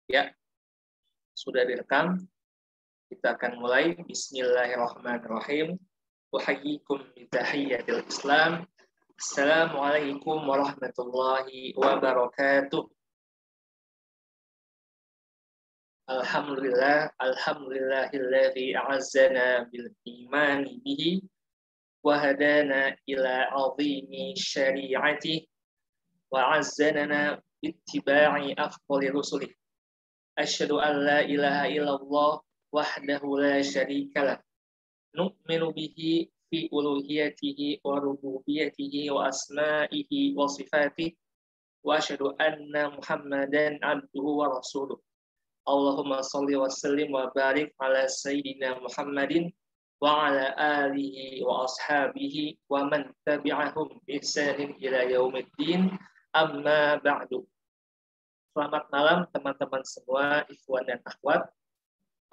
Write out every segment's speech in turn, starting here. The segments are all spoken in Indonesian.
Ya, sudah direkam. Kita akan mulai. Bismillahirrahmanirrahim. Uhayyikum bitahiyyatil Islam. Assalamualaikum warahmatullahi wabarakatuh. Alhamdulillahilladzi a'azzana bil imani bihi wa hadana ila 'azimi syari'atihi wa 'azzana bittiba'i afdhalir rusulih. Asyhadu an la ilaha illallah wahdahu la syarikalah. Nu'minu bihi fi uluhiyatihi wa rububiyatihi wa asma'ihi wa sifatihi wa asyhadu anna Muhammadan abduhu wa rasuluh. Allahumma shalli wa sallim wa barik ala sayyidina Muhammadin wa ala alihi wa ashabihi wa man tabi'ahum bi ihsanin ila yaumiddin. Amma ba'du. Selamat malam teman-teman semua, ikhwan dan akhwat,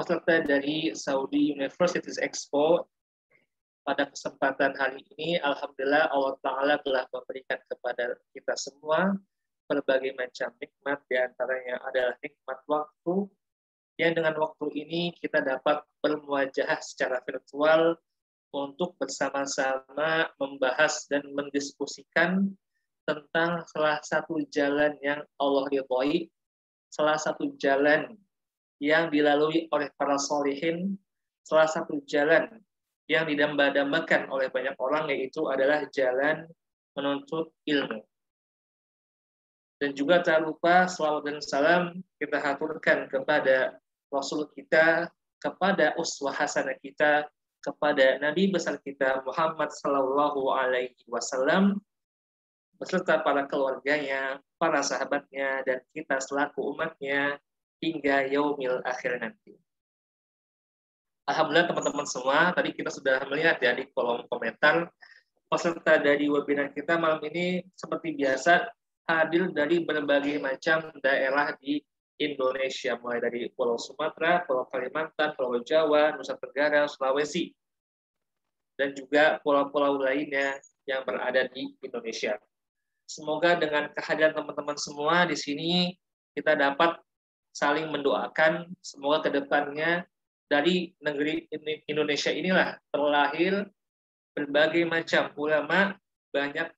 peserta dari Saudi Universities Expo. Pada kesempatan hari ini, alhamdulillah Allah Ta'ala telah memberikan kepada kita semua berbagai macam nikmat, diantaranya adalah nikmat waktu, yang dengan waktu ini kita dapat bermuajahah secara virtual untuk bersama-sama membahas dan mendiskusikan tentang salah satu jalan yang Allah ridhoi, salah satu jalan yang dilalui oleh para sholihin, salah satu jalan yang didamba-dambakan oleh banyak orang, yaitu adalah jalan menuntut ilmu. Dan juga tak lupa salawat dan salam kita haturkan kepada Rasul kita, kepada uswah hasanah kita, kepada Nabi besar kita Muhammad sallallahu alaihi wasallam, beserta para keluarganya, para sahabatnya, dan kita selaku umatnya hingga yaumil akhir nanti. Alhamdulillah teman-teman semua, tadi kita sudah melihat ya di kolom komentar, peserta dari webinar kita malam ini seperti biasa hadir dari berbagai macam daerah di Indonesia, mulai dari Pulau Sumatera, Pulau Kalimantan, Pulau Jawa, Nusa Tenggara, Sulawesi, dan juga pulau-pulau lainnya yang berada di Indonesia. Semoga dengan kehadiran teman-teman semua di sini kita dapat saling mendoakan, semoga ke depannya dari negeri Indonesia inilah terlahir berbagai macam ulama, banyak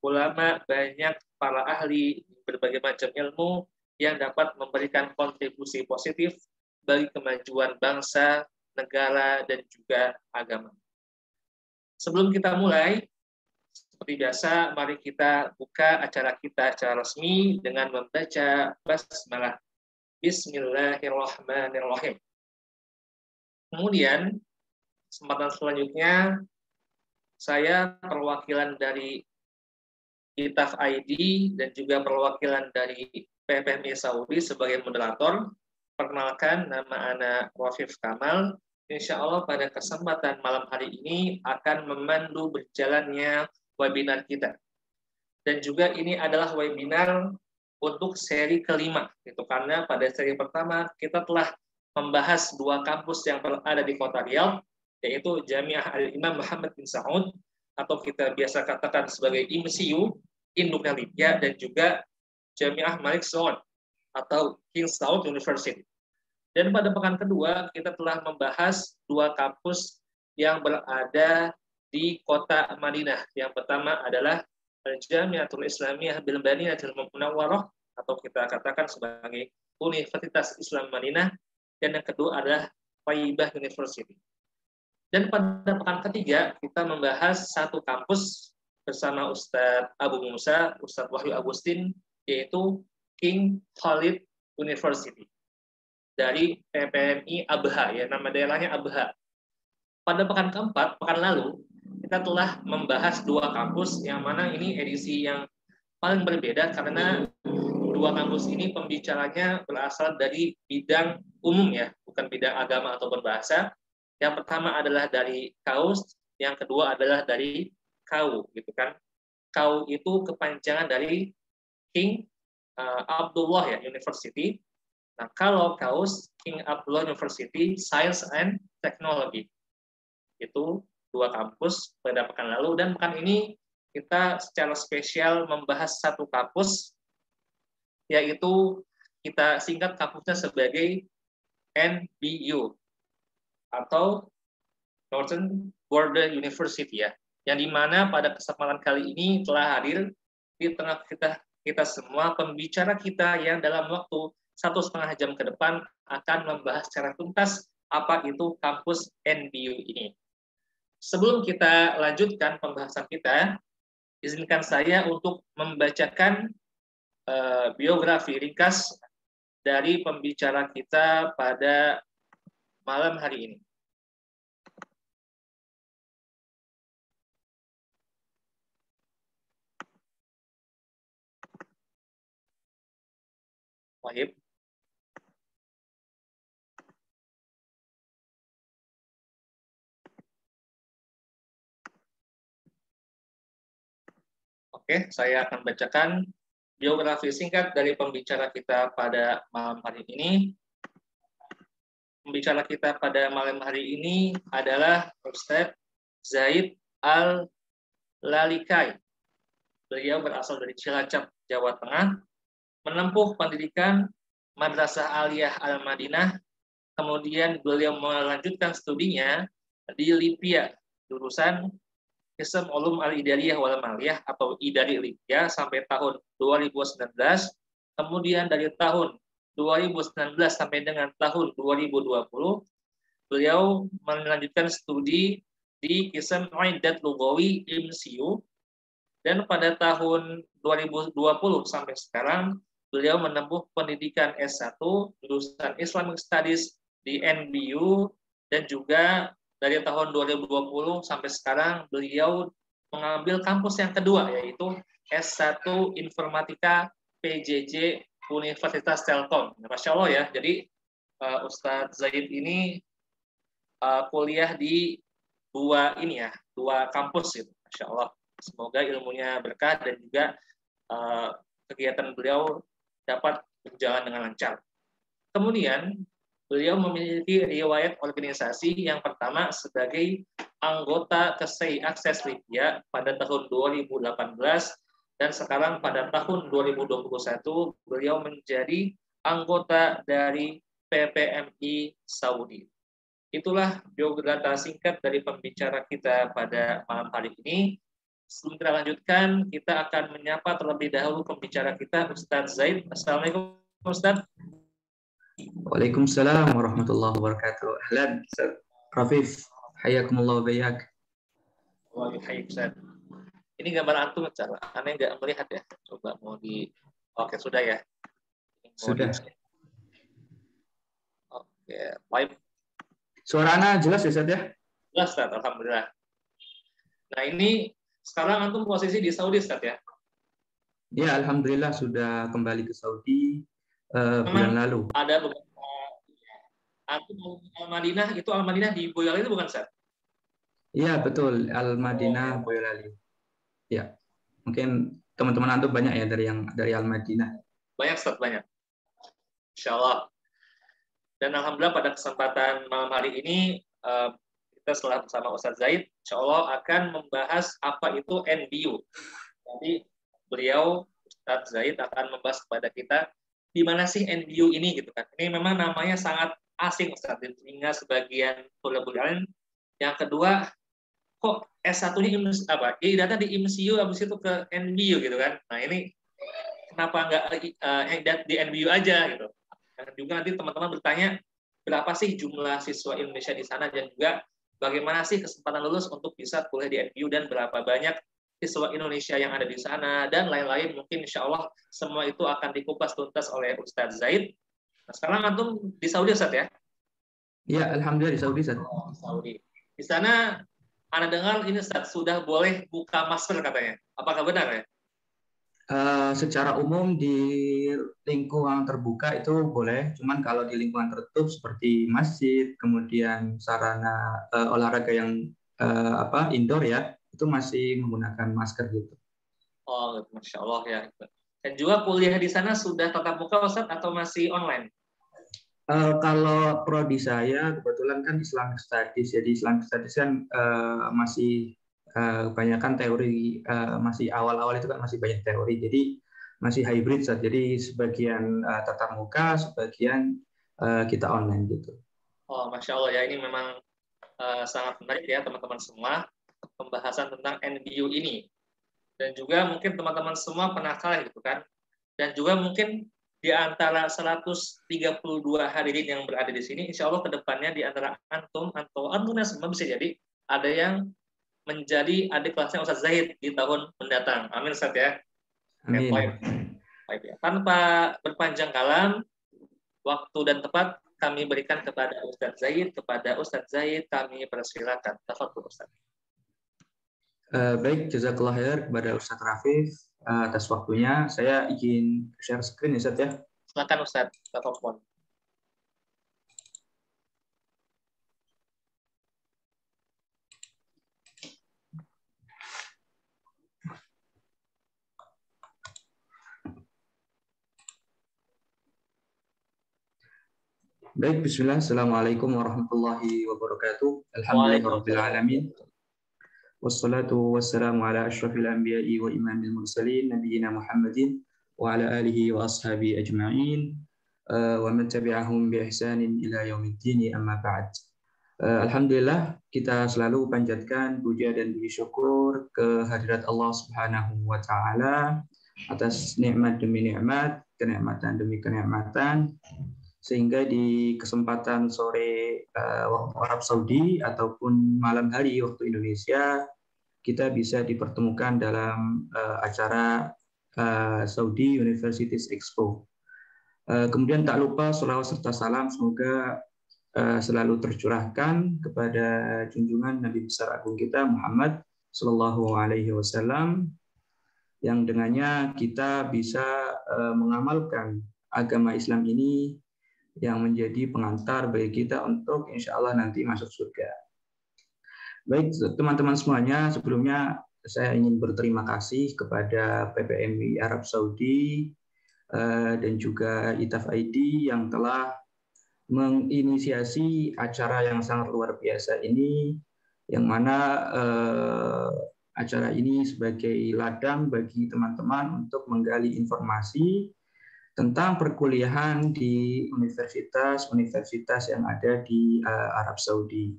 para ahli berbagai macam ilmu yang dapat memberikan kontribusi positif bagi kemajuan bangsa, negara, dan juga agama. Sebelum kita mulai, seperti biasa, mari kita buka acara kita secara resmi dengan membaca basmalah. Bismillahirrahmanirrahim. Kemudian, kesempatan selanjutnya, saya perwakilan dari Itaf ID dan juga perwakilan dari PPMI Saudi sebagai moderator. Perkenalkan, nama Ana Rafif Kamal. Insya Allah pada kesempatan malam hari ini akan memandu berjalannya webinar kita. Dan juga ini adalah webinar untuk seri kelima, gitu, karena pada seri pertama kita telah membahas dua kampus yang berada di kota Riyadh, yaitu Jamiah Al-Imam Muhammad bin Saud, atau kita biasa katakan sebagai IMCU, Induknya Libya, dan juga Jamiah Malik Saud, atau King Saud University. Dan pada pekan kedua, kita telah membahas dua kampus yang berada di kota Madinah. Yang pertama adalah Al-Jamiatul Islamiyah bil Madinatul Munawwarah, atau kita katakan sebagai Universitas Islam Madinah, dan yang kedua adalah Thayyibah University. Dan pada pekan ketiga kita membahas satu kampus bersama Ustadz Abu Musa, Ustadz Wahyu Agustin, yaitu King Khalid University dari PPMI Abha, ya, nama daerahnya Abha. Pada pekan keempat, pekan lalu, kita telah membahas dua kampus, yang mana ini edisi yang paling berbeda karena dua kampus ini pembicaranya berasal dari bidang umum, ya, bukan bidang agama atau berbahasa. Yang pertama adalah dari KAUS, yang kedua adalah dari KAU, gitu kan. KAU itu kepanjangan dari King Abdullah, ya, University. Nah, kalau KAUS, King Abdullah University Science and Technology. Itu dua kampus pada pekan lalu, dan pekan ini kita secara spesial membahas satu kampus, yaitu kita singkat kampusnya sebagai NBU atau Northern Border University ya, yang dimana pada kesempatan kali ini telah hadir di tengah kita semua pembicara kita yang dalam waktu 1,5 jam ke depan akan membahas secara tuntas apa itu kampus NBU ini. Sebelum kita lanjutkan pembahasan kita, izinkan saya untuk membacakan biografi ringkas dari pembicara kita pada malam hari ini. Wahib. Oke, saya akan bacakan biografi singkat dari pembicara kita pada malam hari ini. Pembicara kita pada malam hari ini adalah Ustadz Zaid Al-Lalikai. Beliau berasal dari Cilacap, Jawa Tengah, menempuh pendidikan Madrasah Aliyah Al-Madinah, kemudian beliau melanjutkan studinya di Libya, jurusan Qism Ulum Al-Idariyah wal Maliyah atau Idari Libya sampai tahun 2019, kemudian dari tahun 2019 sampai dengan tahun 2020, beliau melanjutkan studi di Qism Aidat Lugawi MCU, dan pada tahun 2020 sampai sekarang, beliau menempuh pendidikan S1 jurusan Islamic Studies di NBU, dan juga dari tahun 2020 sampai sekarang beliau mengambil kampus yang kedua, yaitu S1 Informatika PJJ Universitas Telkom. Masya Allah ya, jadi Ustadz Zaid ini kuliah di dua kampus gitu. Masya Allah. Semoga ilmunya berkah dan juga kegiatan beliau dapat berjalan dengan lancar. Kemudian beliau memiliki riwayat organisasi yang pertama sebagai anggota KSEI Akses Libya pada tahun 2018, dan sekarang pada tahun 2021 beliau menjadi anggota dari PPMI Saudi. Itulah biografi singkat dari pembicara kita pada malam hari ini. Sebelum kita lanjutkan, kita akan menyapa terlebih dahulu pembicara kita, Ustadz Zaid. Assalamualaikum, Ustadz. Waalaikumsalam warahmatullahi wabarakatuh. Ahlan, Ustaz Rafif. Hayakumullah bayak. Waalaikumsalam. Ini gambar antum, Ustaz. Aneh nggak melihat ya? Coba mau di... Oke, sudah ya? Sudah. Oke, baik. Suaranya jelas ya, Ustaz ya? Jelas, Ustaz. Alhamdulillah. Nah, ini sekarang antum posisi di Saudi, Ustaz ya? Ya, alhamdulillah sudah kembali ke Saudi bulan lalu. Ada beberapa antum Al-Madinah, itu Al-Madinah di Boyolali itu bukan, Ustaz? Iya, betul. Al-Madinah Boyolali. Ya. Mungkin teman-teman antum banyak ya dari Al-Madinah. Banyak, Ustaz, banyak. Insyaallah. Dan alhamdulillah pada kesempatan malam hari ini kita setelah bersama Ustadz Zaid, insya Allah akan membahas apa itu NBU. Jadi beliau Ustadz Zaid akan membahas kepada kita di mana sih NBU ini gitu kan. Ini memang namanya sangat asing Ustadz, di telinga sebagian thalibul ilm. Yang kedua, kok S1-nya apa? Jadi data di MCU habis itu ke NBU gitu kan. Nah ini kenapa nggak di NBU aja gitu. Dan juga nanti teman-teman bertanya berapa sih jumlah siswa Indonesia di sana, dan juga bagaimana sih kesempatan lulus untuk bisa kuliah di NBU, dan berapa banyak siswa Indonesia yang ada di sana, dan lain-lain. Mungkin insya Allah semua itu akan dikupas tuntas oleh Ustadz Zaid. Nah, sekarang antum di Saudi, Ustadz ya? Iya, alhamdulillah di Saudi, Ustadz. Saudi. Di sana Anda dengar ini Ustadz sudah boleh buka masker katanya. Apakah benar ya? Secara umum di lingkungan terbuka itu boleh, cuman kalau di lingkungan tertutup seperti masjid, kemudian sarana olahraga yang indoor ya, itu masih menggunakan masker gitu. Oh, Masya Allah ya. Dan juga kuliah di sana sudah tatap muka, Ustadz, atau masih online? Kalau prodi saya kebetulan kan Islamic Studies, jadi Islamic Studies kan masih kebanyakan teori, masih awal-awal itu kan masih banyak teori, jadi masih hybrid saat, jadi sebagian tatap muka, sebagian kita online gitu. Oh, Masya Allah ya, ini memang sangat menarik ya teman-teman semua, pembahasan tentang NBU ini. Dan juga mungkin teman-teman semua penasaran gitu kan. Dan juga mungkin di antara 132 hadirin yang berada di sini, insya Allah kedepannya di antara antum atau antumnya semua bisa jadi ada yang menjadi adik kelasnya Ustadz Zahid di tahun mendatang. Amin Ustadz ya. Amin. Baik ya. Tanpa berpanjang kalam, waktu dan tempat kami berikan kepada Ustadz Zahid. Kepada Ustadz Zahid kami persilakan. Tafadhol Ustadz. Baik, jazakallah khair kepada Ustadz Rafif atas waktunya. Saya izin share screen ya, Ustadz ya. Silakan Ustadz, tafadhol. Baik, bismillah. Assalamualaikum warahmatullahi wabarakatuh. Alhamdulillahirabbil alamin. Wassalatu wassalamu ala asyrafil anbiya'i wa imamil mursalin nabiyina Muhammadin wa ala alihi wa ashabi ajma'in wa man tabi'ahum bi ihsanin ila yaumiddin, amma ba'd. Alhamdulillah, kita selalu panjatkan puja dan puji syukur kehadirat Allah Subhanahu wa taala atas nikmat demi nikmat, kenikmatan demi kenikmatan, sehingga di kesempatan sore waktu Arab Saudi ataupun malam hari waktu Indonesia kita bisa dipertemukan dalam acara Saudi Universities Expo. Kemudian tak lupa sholawat serta salam semoga selalu tercurahkan kepada junjungan Nabi besar agung kita Muhammad Sallallahu Alaihi Wasallam, yang dengannya kita bisa mengamalkan agama Islam ini yang menjadi pengantar bagi kita untuk insya Allah nanti masuk surga. Baik teman-teman semuanya, sebelumnya saya ingin berterima kasih kepada PPMI Arab Saudi dan juga ITAF ID yang telah menginisiasi acara yang sangat luar biasa ini, yang mana acara ini sebagai ladang bagi teman-teman untuk menggali informasi tentang perkuliahan di universitas-universitas yang ada di Arab Saudi.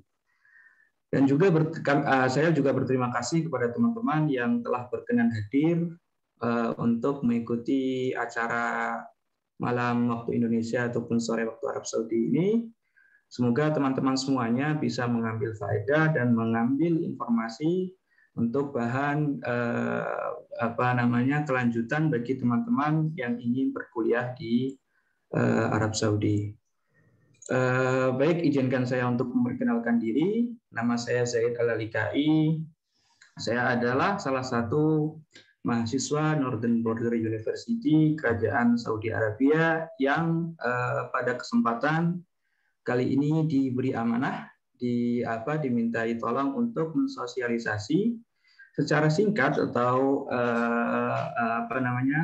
Dan juga saya juga berterima kasih kepada teman-teman yang telah berkenan hadir untuk mengikuti acara malam waktu Indonesia ataupun sore waktu Arab Saudi ini. Semoga teman-teman semuanya bisa mengambil faedah dan mengambil informasi untuk bahan kelanjutan bagi teman-teman yang ingin berkuliah di Arab Saudi. Baik, izinkan saya untuk memperkenalkan diri. Nama saya Zaid Al-Alikai. Saya adalah salah satu mahasiswa Northern Border University Kerajaan Saudi Arabia yang pada kesempatan kali ini diberi amanah, dimintai tolong untuk mensosialisasi secara singkat atau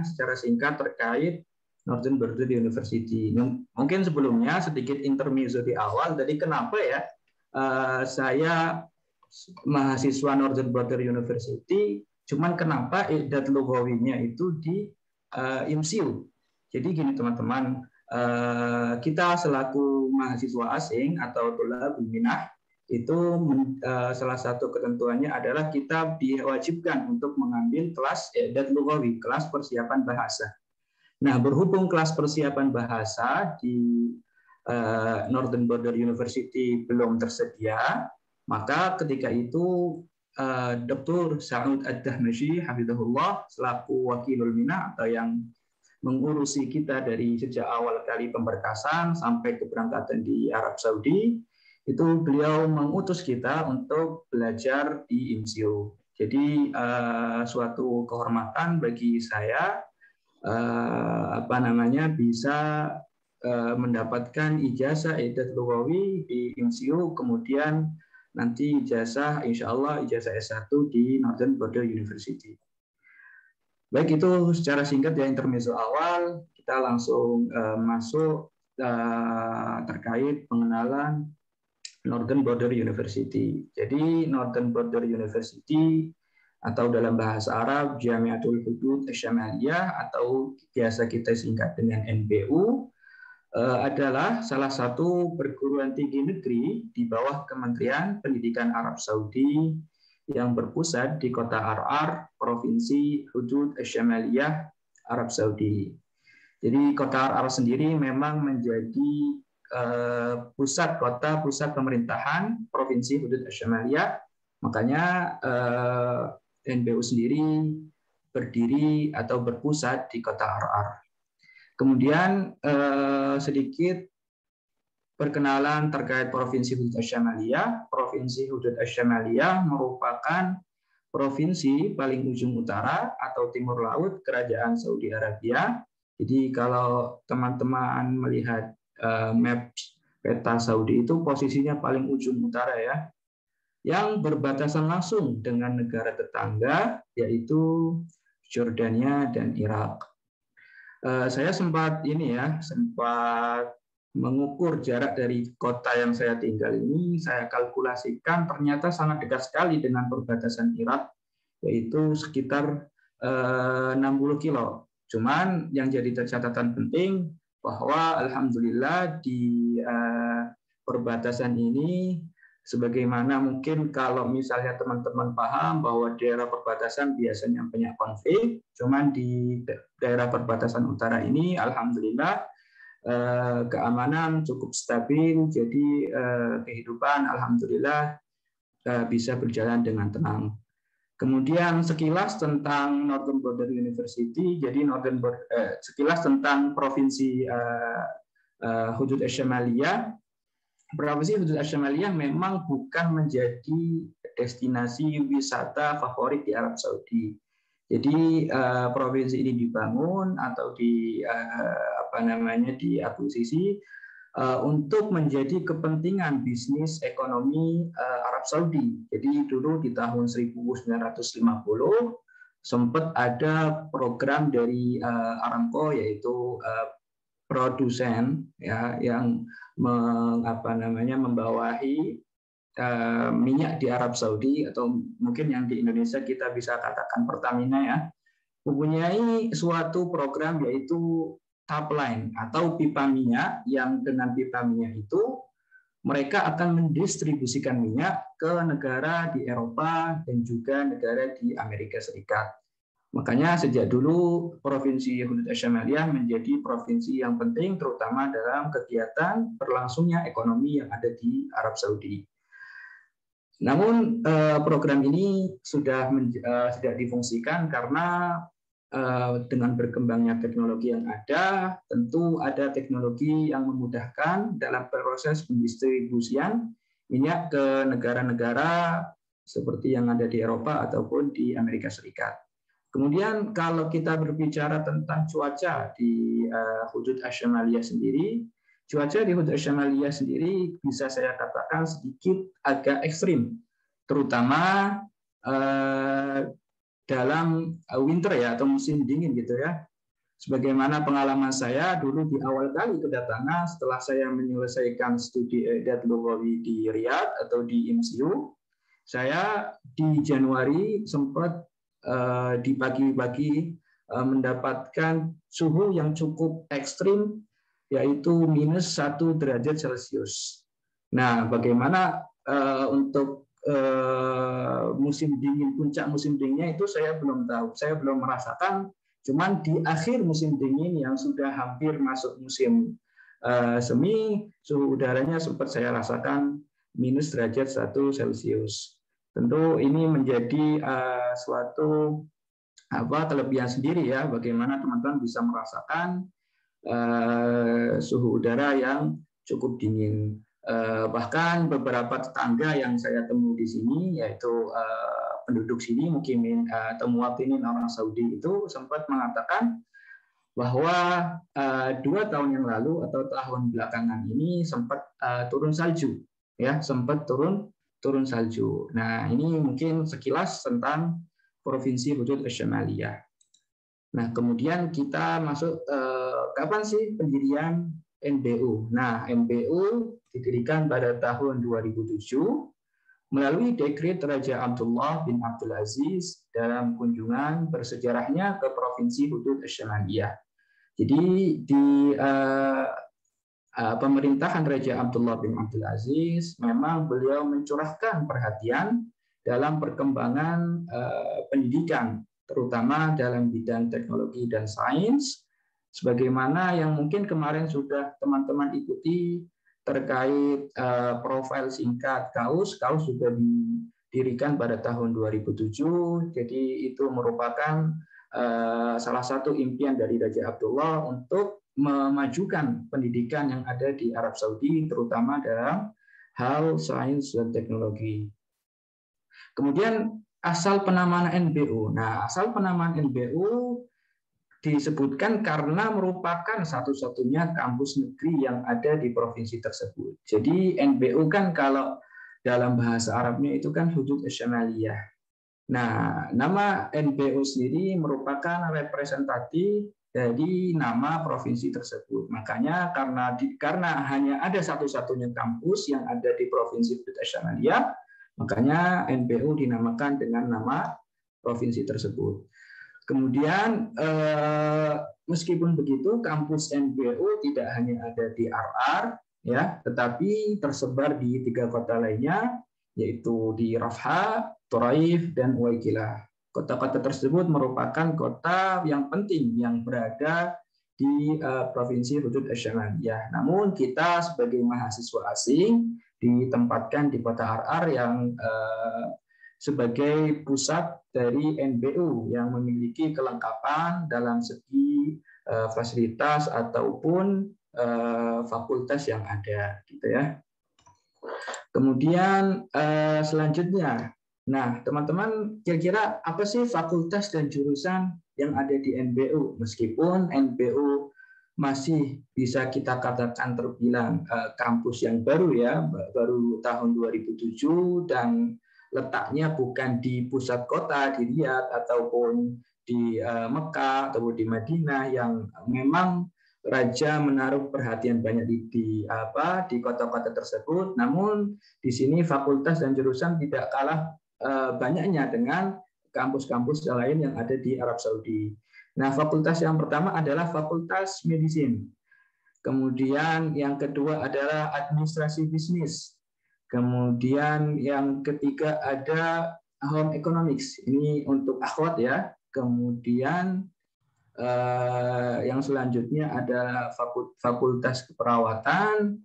secara singkat terkait Northern Border University. Mungkin sebelumnya sedikit intermezzo di awal. Jadi kenapa ya saya mahasiswa Northern Border University, cuman kenapa i'dad lughawinya itu di IMSIU. Jadi gini teman-teman, kita selaku mahasiswa asing atau thalabul minah itu salah satu ketentuannya adalah kita diwajibkan untuk mengambil kelas i'dad lughawi, kelas persiapan bahasa. Nah, berhubung kelas persiapan bahasa di Northern Border University belum tersedia, maka ketika itu Dr. Sa'ud Ad-Dahmashi hafizahullah selaku wakilul minah atau yang mengurusi kita dari sejak awal kali pemberkasan sampai keberangkatan di Arab Saudi, itu beliau mengutus kita untuk belajar di IMSIU. Jadi suatu kehormatan bagi saya bisa mendapatkan ijazah i'dad lughawi di IMSIU, kemudian nanti ijazah insya Allah ijazah S1 di Northern Border University. Baik, itu secara singkat ya intermezzo awal. Kita langsung masuk terkait pengenalan Northern Border University. Jadi Northern Border University atau dalam bahasa Arab Jamiatul Hudud Asy-Syamaliyah atau biasa kita singkat dengan NBU, adalah salah satu perguruan tinggi negeri di bawah Kementerian Pendidikan Arab Saudi yang berpusat di kota Ar-Ar, Provinsi Hudud Asy-Syamaliyah, Arab Saudi. Jadi kota Ar-Ar sendiri memang menjadi pusat pemerintahan Provinsi Hudud Asy-Syamaliyah. Makanya NBU sendiri berdiri atau berpusat di kota Ar-Ar. Kemudian sedikit perkenalan terkait Provinsi Hudud Asy-Syamaliyah. Provinsi Hudud Asy-Syamaliyah merupakan provinsi paling ujung utara atau timur laut Kerajaan Saudi Arabia. Jadi kalau teman-teman melihat map peta Saudi itu posisinya paling ujung utara ya, yang berbatasan langsung dengan negara tetangga yaitu Jordania dan Irak. Saya sempat mengukur jarak dari kota yang saya tinggal ini, saya kalkulasikan ternyata sangat dekat sekali dengan perbatasan Irak, yaitu sekitar 60 kilo. Cuman yang jadi catatan penting bahwa alhamdulillah di perbatasan ini, sebagaimana mungkin kalau misalnya teman-teman paham bahwa daerah perbatasan biasanya banyak konflik, cuman di daerah perbatasan utara ini alhamdulillah keamanan cukup stabil, jadi kehidupan alhamdulillah bisa berjalan dengan tenang. Kemudian sekilas tentang Northern Border University, jadi sekilas tentang Provinsi Hudud Asy-Syamaliyah. Provinsi Hudud Asy-Syamaliyah memang bukan menjadi destinasi wisata favorit di Arab Saudi. Jadi provinsi ini dibangun atau diakuisisi untuk menjadi kepentingan bisnis ekonomi Arab Saudi. Jadi dulu di tahun 1950 sempat ada program dari Aramco, yaitu produsen ya yang membawahi minyak di Arab Saudi, atau mungkin yang di Indonesia kita bisa katakan Pertamina ya, mempunyai suatu program yaitu pipeline atau pipa minyak, yang dengan pipa minyak itu mereka akan mendistribusikan minyak ke negara di Eropa dan juga negara di Amerika Serikat. Makanya sejak dulu Provinsi Hudud Asy-Syamaliyah menjadi provinsi yang penting, terutama dalam kegiatan berlangsungnya ekonomi yang ada di Arab Saudi. Namun program ini sudah tidak difungsikan karena dengan berkembangnya teknologi yang ada, tentu ada teknologi yang memudahkan dalam proses pendistribusian minyak ke negara-negara seperti yang ada di Eropa ataupun di Amerika Serikat. Kemudian kalau kita berbicara tentang cuaca di Hudud Asy-Syamaliyah sendiri, cuaca di Hudud Asy-Syamaliyah sendiri bisa saya katakan sedikit agak ekstrim, terutama dalam winter ya, atau musim dingin gitu ya. Sebagaimana pengalaman saya dulu di awal kali kedatangan setelah saya menyelesaikan studi I'dad Lughawi di Riyadh atau di MCU, saya di Januari sempat di pagi-pagi mendapatkan suhu yang cukup ekstrim, yaitu -1 derajat Celcius. Nah, bagaimana untuk musim dingin, puncak musim dinginnya itu saya belum tahu, saya belum merasakan. Cuman di akhir musim dingin yang sudah hampir masuk musim semi, suhu udaranya sempat saya rasakan -1 Celcius. Tentu ini menjadi suatu kelebihan sendiri ya, bagaimana teman-teman bisa merasakan suhu udara yang cukup dingin. Bahkan beberapa tetangga yang saya temui di sini, yaitu penduduk sini, mungkin muwattinin orang Saudi itu sempat mengatakan bahwa 2 tahun yang lalu atau tahun belakangan ini sempat turun salju, ya, sempat turun salju. Nah, ini mungkin sekilas tentang Provinsi Hudud Asy-Syamaliyah. Nah, kemudian kita masuk kapan sih pendirian NBU? Nah, NBU didirikan pada tahun 2007 melalui dekret Raja Abdullah bin Abdul Aziz dalam kunjungan bersejarahnya ke Provinsi Hudud Asy-Syamaliyah. Jadi di pemerintahan Raja Abdullah bin Abdul Aziz memang beliau mencurahkan perhatian dalam perkembangan pendidikan, terutama dalam bidang teknologi dan sains, sebagaimana yang mungkin kemarin sudah teman-teman ikuti terkait profil singkat KAUS. KAUS sudah didirikan pada tahun 2007, jadi itu merupakan salah satu impian dari Raja Abdullah untuk memajukan pendidikan yang ada di Arab Saudi, terutama dalam hal sains dan teknologi. Kemudian asal penamaan NBU. Nah, asal penamaan NBU disebutkan karena merupakan satu-satunya kampus negeri yang ada di provinsi tersebut. Jadi NBU kan kalau dalam bahasa Arabnya itu kan Hudud Asy-Syamaliyah. Nah, nama NBU sendiri merupakan representatif dari nama provinsi tersebut. Makanya karena hanya ada satu-satunya kampus yang ada di provinsi Hudud Asy-Syamaliyah, makanya NBU dinamakan dengan nama provinsi tersebut. Kemudian meskipun begitu, kampus NBU tidak hanya ada di RR, ya, tetapi tersebar di 3 kota lainnya, yaitu di Rafah, Thuraif, dan Uwaiqilah. Kota-kota tersebut merupakan kota yang penting yang berada di Provinsi Hudud Asy-Syamaliyah. Namun kita sebagai mahasiswa asing ditempatkan di kota RR yang sebagai pusat dari NBU yang memiliki kelengkapan dalam segi fasilitas ataupun fakultas yang ada, gitu ya. Kemudian selanjutnya, nah teman-teman kira-kira apa sih fakultas dan jurusan yang ada di NBU? Meskipun NBU masih bisa kita katakan terbilang kampus yang baru ya, baru tahun 2007 dan letaknya bukan di pusat kota di Riyadh ataupun di Mekah ataupun di Madinah yang memang Raja menaruh perhatian banyak di kota-kota tersebut. Namun di sini fakultas dan jurusan tidak kalah banyaknya dengan kampus-kampus lain yang ada di Arab Saudi. Nah, fakultas yang pertama adalah Fakultas Medicine. Kemudian yang kedua adalah Administrasi Bisnis. Kemudian yang ketiga ada Home Economics. Ini untuk akhwat ya. Kemudian yang selanjutnya ada Fakultas Keperawatan,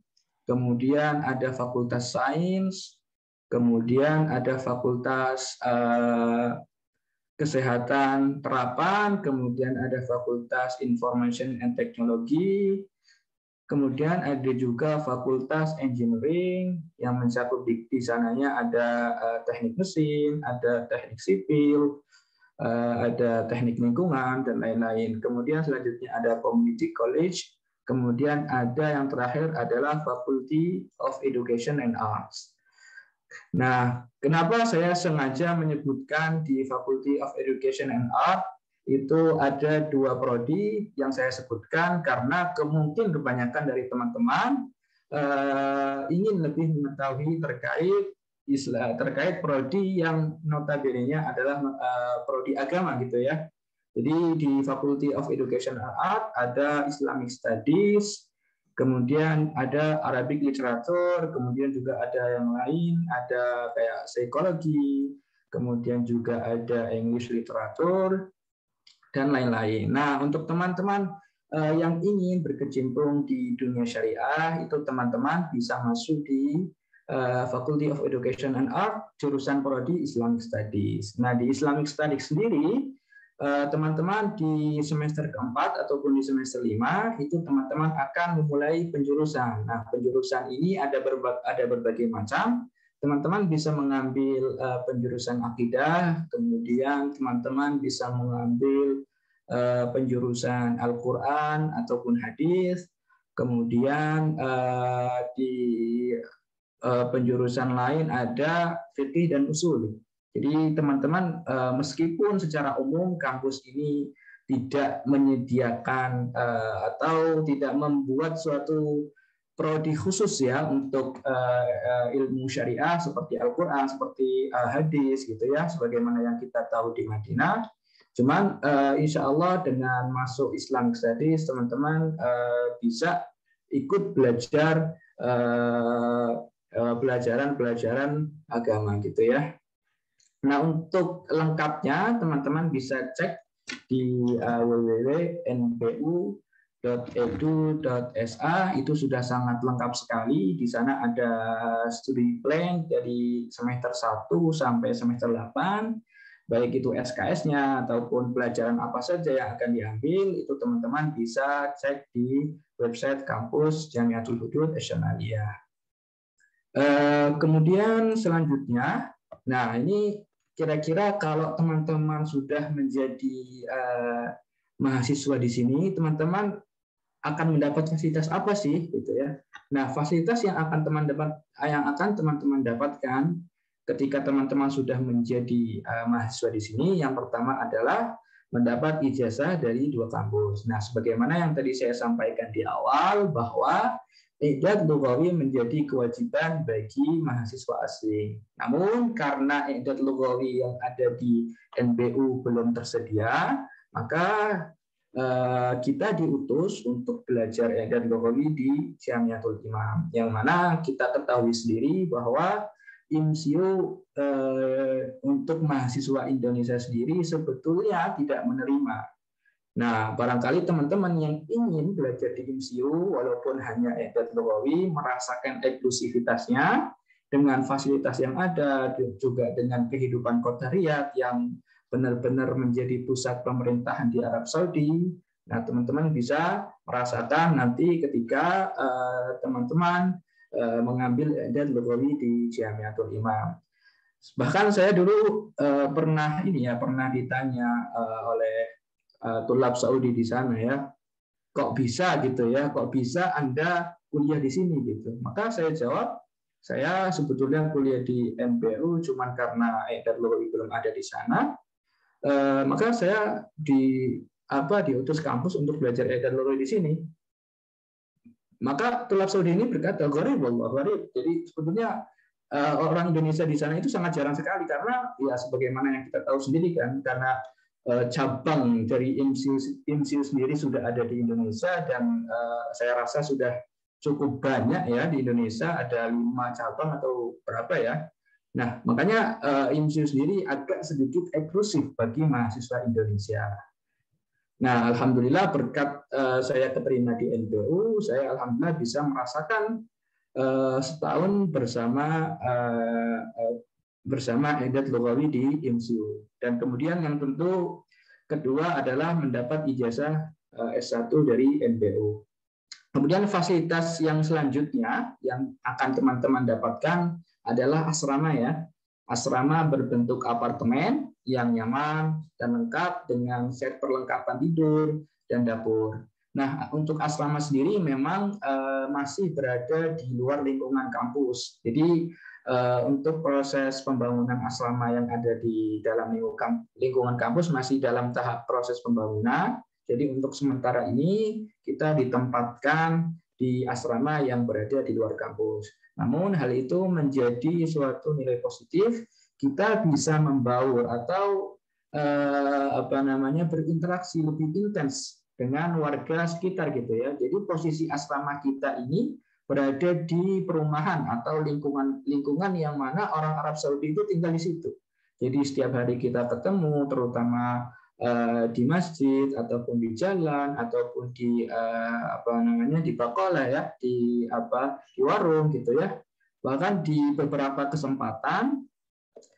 kemudian ada Fakultas Sains, kemudian ada Fakultas Kesehatan Terapan, kemudian ada Fakultas Information and Technology, kemudian ada juga Fakultas Engineering yang mencakup di sananya ada teknik mesin, ada teknik sipil, ada teknik lingkungan, dan lain-lain. Kemudian selanjutnya ada Community College, kemudian ada yang terakhir adalah Faculty of Education and Arts. Nah, kenapa saya sengaja menyebutkan di Faculty of Education and Arts itu ada 2 prodi yang saya sebutkan karena kemungkinan kebanyakan dari teman-teman ingin lebih mengetahui terkait prodi yang notabene-nya adalah prodi agama gitu ya. Jadi di Faculty of Education and Art ada Islamic Studies, kemudian ada Arabic Literature, kemudian juga ada yang lain, ada kayak psikologi, kemudian juga ada English Literature, dan lain-lain. Nah, untuk teman-teman yang ingin berkecimpung di dunia syariah, itu teman-teman bisa masuk di Faculty of Education and Art, jurusan prodi Islamic Studies. Nah, di Islamic Studies sendiri, teman-teman di semester keempat ataupun di semester 5, itu teman-teman akan memulai penjurusan. Nah, penjurusan ini ada berbagai macam. Teman-teman bisa mengambil penjurusan akidah, kemudian teman-teman bisa mengambil penjurusan Al-Quran ataupun hadis, kemudian di penjurusan lain ada fikih dan usul. Jadi teman-teman meskipun secara umum kampus ini tidak menyediakan atau tidak membuat suatu prodi khusus ya untuk ilmu syariah seperti Al-Quran, seperti hadis gitu ya, sebagaimana yang kita tahu di Madinah. Cuman insya Allah dengan masuk Islamic Studies teman-teman bisa ikut belajar pelajaran-pelajaran agama gitu ya. Nah untuk lengkapnya teman-teman bisa cek di www.npu.edu.sa, itu sudah sangat lengkap sekali. Di sana ada studi plan dari semester 1 sampai semester 8, baik itu SKS-nya ataupun pelajaran apa saja yang akan diambil, itu teman-teman bisa cek di website kampus Jamiatul Hudud Asy-Syamaliyyah. Kemudian selanjutnya, nah ini kira-kira kalau teman-teman sudah menjadi mahasiswa di sini, teman-teman akan mendapat fasilitas apa sih, gitu ya? Nah, fasilitas yang akan teman-teman dapatkan ketika teman-teman sudah menjadi mahasiswa di sini, yang pertama adalah mendapat ijazah dari 2 kampus. Nah, sebagaimana yang tadi saya sampaikan di awal bahwa i'dad lughawi menjadi kewajiban bagi mahasiswa asing. Namun karena i'dad lughawi yang ada di NBU belum tersedia, maka kita diutus untuk belajar i'dad lughawi di Jamiatul Imam. Yang mana kita ketahui sendiri bahwa IMSIU untuk mahasiswa Indonesia sendiri sebetulnya tidak menerima. Nah, barangkali teman-teman yang ingin belajar di IMSIU, walaupun hanya i'dad lughawi, merasakan eksklusivitasnya dengan fasilitas yang ada, juga dengan kehidupan kota Riyadh yang benar-benar menjadi pusat pemerintahan di Arab Saudi. Nah, teman-teman bisa merasakan nanti ketika teman-teman mengambil i'dad lughawi di Jamiatul Imam. Bahkan saya dulu pernah ditanya oleh tulab Saudi di sana ya, kok bisa gitu ya, kok bisa Anda kuliah di sini gitu. Maka saya jawab, saya sebetulnya kuliah di NBU cuman karena i'dad lughawi belum ada di sana. Maka saya diutus kampus untuk belajar i'dad lughawi di sini. Maka tulab Saudi ini berkata, gharib wallah gharib. Jadi sebetulnya orang Indonesia di sana itu sangat jarang sekali, karena ya sebagaimana yang kita tahu sendiri kan, karena cabang dari IMSIU sendiri sudah ada di Indonesia, dan saya rasa sudah cukup banyak ya di Indonesia, ada 5 cabang atau berapa ya. Nah, makanya IMSIU sendiri agak sedikit eksklusif bagi mahasiswa Indonesia. Nah, alhamdulillah berkat saya keterima di NBU, saya alhamdulillah bisa merasakan setahun bersama i'dad lughawi di IMSIU. Dan kemudian yang tentu kedua adalah mendapat ijazah S1 dari NBU. Kemudian fasilitas yang selanjutnya yang akan teman-teman dapatkan adalah asrama ya. Asrama berbentuk apartemen yang nyaman dan lengkap dengan set perlengkapan tidur dan dapur. Nah, untuk asrama sendiri memang masih berada di luar lingkungan kampus. Jadi untuk proses pembangunan asrama yang ada di dalam lingkungan kampus masih dalam tahap proses pembangunan. Jadi untuk sementara ini kita ditempatkan di asrama yang berada di luar kampus. Namun hal itu menjadi suatu nilai positif, kita bisa membaur atau berinteraksi lebih intens dengan warga sekitar gitu ya. Jadi posisi asrama kita ini berada di perumahan atau lingkungan yang mana orang Arab Saudi itu tinggal di situ. Jadi setiap hari kita ketemu, terutama di masjid ataupun di jalan ataupun di di bakola ya, di warung gitu ya. Bahkan di beberapa kesempatan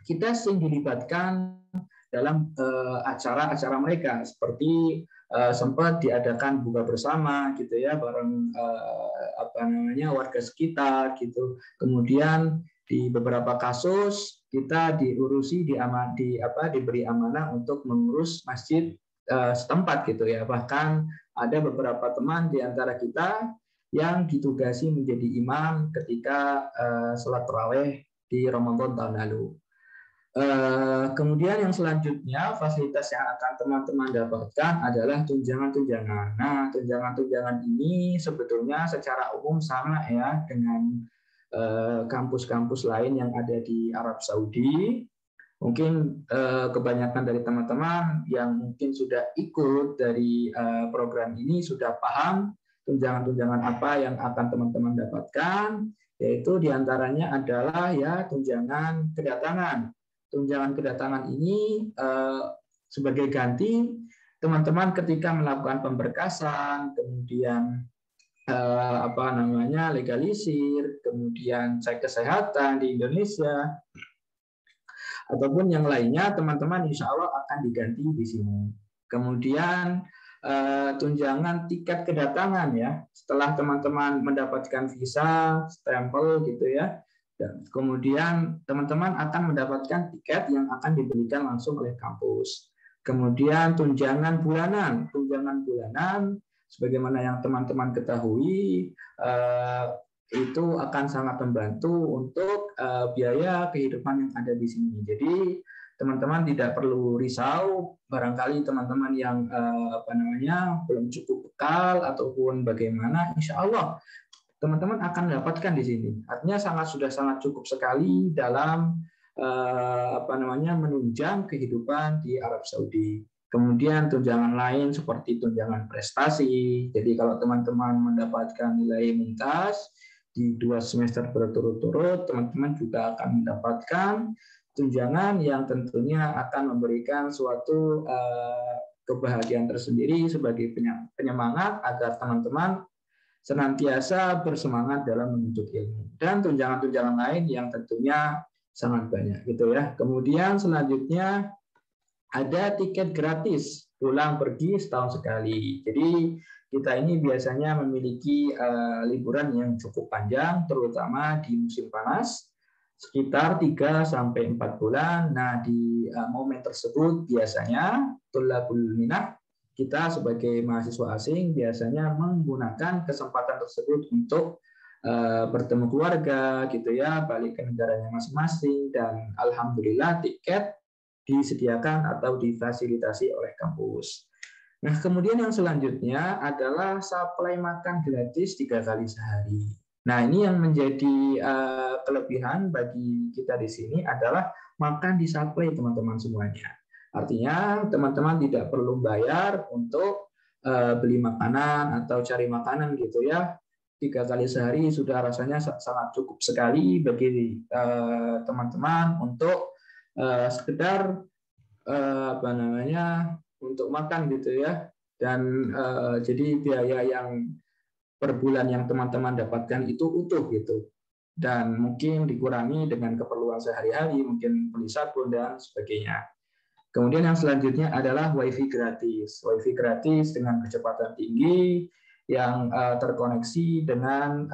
kita sering dilibatkan dalam acara-acara mereka, seperti sempat diadakan buka bersama gitu ya bareng warga sekitar gitu. Kemudian di beberapa kasus kita diberi amanah untuk mengurus masjid setempat gitu ya. Bahkan ada beberapa teman di antara kita yang ditugasi menjadi imam ketika sholat tarawih di Ramadan tahun lalu. Kemudian yang selanjutnya fasilitas yang akan teman-teman dapatkan adalah tunjangan-tunjangan. Nah, tunjangan-tunjangan ini sebetulnya secara umum sama ya dengan kampus-kampus lain yang ada di Arab Saudi. Mungkin kebanyakan dari teman-teman yang mungkin sudah ikut dari program ini sudah paham tunjangan-tunjangan apa yang akan teman-teman dapatkan, yaitu diantaranya adalah ya tunjangan kedatangan. Tunjangan kedatangan ini sebagai ganti teman-teman ketika melakukan pemberkasan, kemudian legalisir, kemudian cek kesehatan di Indonesia, ataupun yang lainnya, teman-teman insya Allah akan diganti di sini. Kemudian tunjangan tiket kedatangan ya, setelah teman-teman mendapatkan visa, stempel gitu ya, dan kemudian teman-teman akan mendapatkan tiket yang akan diberikan langsung oleh kampus. Kemudian tunjangan bulanan sebagaimana yang teman-teman ketahui itu akan sangat membantu untuk biaya kehidupan yang ada di sini. Jadi teman-teman tidak perlu risau, barangkali teman-teman yang belum cukup bekal ataupun bagaimana, insya Allah teman-teman akan mendapatkan di sini. Artinya sudah sangat cukup sekali dalam menunjang kehidupan di Arab Saudi. Kemudian tunjangan lain seperti tunjangan prestasi. Jadi kalau teman-teman mendapatkan nilai mumtaz di 2 semester berturut-turut, teman-teman juga akan mendapatkan tunjangan yang tentunya akan memberikan suatu kebahagiaan tersendiri sebagai penyemangat agar teman-teman senantiasa bersemangat dalam menuntut ilmu, dan tunjangan-tunjangan lain yang tentunya sangat banyak gitu ya. Kemudian selanjutnya ada tiket gratis pulang pergi setahun sekali. Jadi kita ini biasanya memiliki liburan yang cukup panjang, terutama di musim panas, sekitar 3-4 bulan. Nah, di momen tersebut biasanya tulabul minah, kita sebagai mahasiswa asing biasanya menggunakan kesempatan tersebut untuk bertemu keluarga gitu ya, balik ke negaranya masing-masing, dan alhamdulillah tiket disediakan atau difasilitasi oleh kampus. Nah, kemudian yang selanjutnya adalah suplai makan gratis 3 kali sehari. Nah, ini yang menjadi kelebihan bagi kita di sini adalah makan disuplai teman-teman semuanya. Artinya teman-teman tidak perlu bayar untuk beli makanan atau cari makanan gitu ya. 3 kali sehari sudah rasanya sangat cukup sekali bagi teman-teman untuk sekedar untuk makan gitu ya. Dan jadi biaya yang per bulan yang teman-teman dapatkan itu utuh gitu. Dan mungkin dikurangi dengan keperluan sehari-hari, mungkin beli sabun dan sebagainya. Kemudian yang selanjutnya adalah WiFi gratis. WiFi gratis dengan kecepatan tinggi yang terkoneksi dengan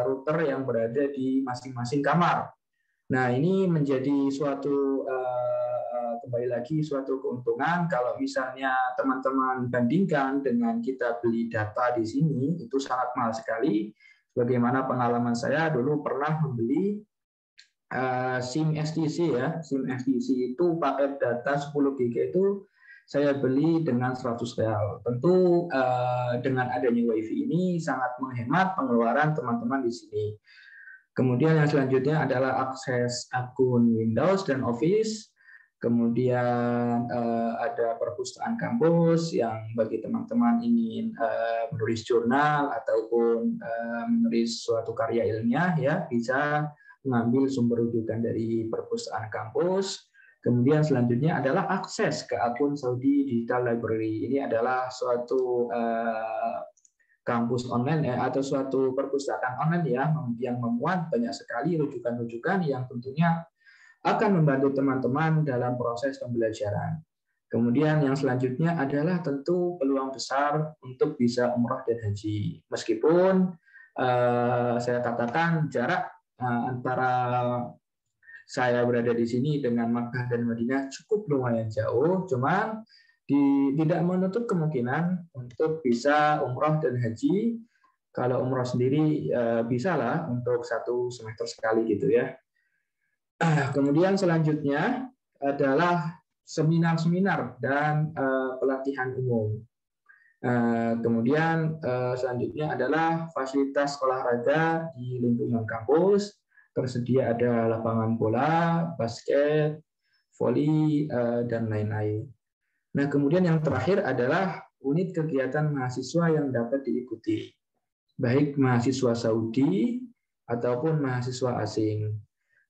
router yang berada di masing-masing kamar. Nah, ini menjadi suatu kembali lagi suatu keuntungan kalau misalnya teman-teman bandingkan dengan kita beli data di sini, itu sangat mahal sekali. Bagaimana pengalaman saya dulu pernah membeli SIM STC ya. SIM STC itu paket data 10 GB itu saya beli dengan 100 real. Tentu dengan adanya WiFi ini sangat menghemat pengeluaran teman-teman di sini. Kemudian yang selanjutnya adalah akses akun Windows dan Office. Kemudian ada perpustakaan kampus yang bagi teman-teman ingin menulis jurnal ataupun menulis suatu karya ilmiah ya, bisa mengambil sumber rujukan dari perpustakaan kampus. Kemudian selanjutnya adalah akses ke akun Saudi Digital Library. Ini adalah suatu kampus online atau suatu perpustakaan online ya, yang memuat banyak sekali rujukan-rujukan yang tentunya akan membantu teman-teman dalam proses pembelajaran. Kemudian yang selanjutnya adalah tentu peluang besar untuk bisa umrah dan haji. Meskipun saya katakan jarak antara saya berada di sini dengan Makkah dan Madinah cukup lumayan jauh, cuman tidak menutup kemungkinan untuk bisa umrah dan haji. Kalau umrah sendiri bisa lah untuk 1 semester sekali gitu ya. Kemudian selanjutnya adalah seminar-seminar dan pelatihan umum. Kemudian selanjutnya adalah fasilitas olahraga di lingkungan kampus. Tersedia ada lapangan bola, basket, voli, dan lain-lain. Nah, kemudian yang terakhir adalah unit kegiatan mahasiswa yang dapat diikuti, baik mahasiswa Saudi ataupun mahasiswa asing.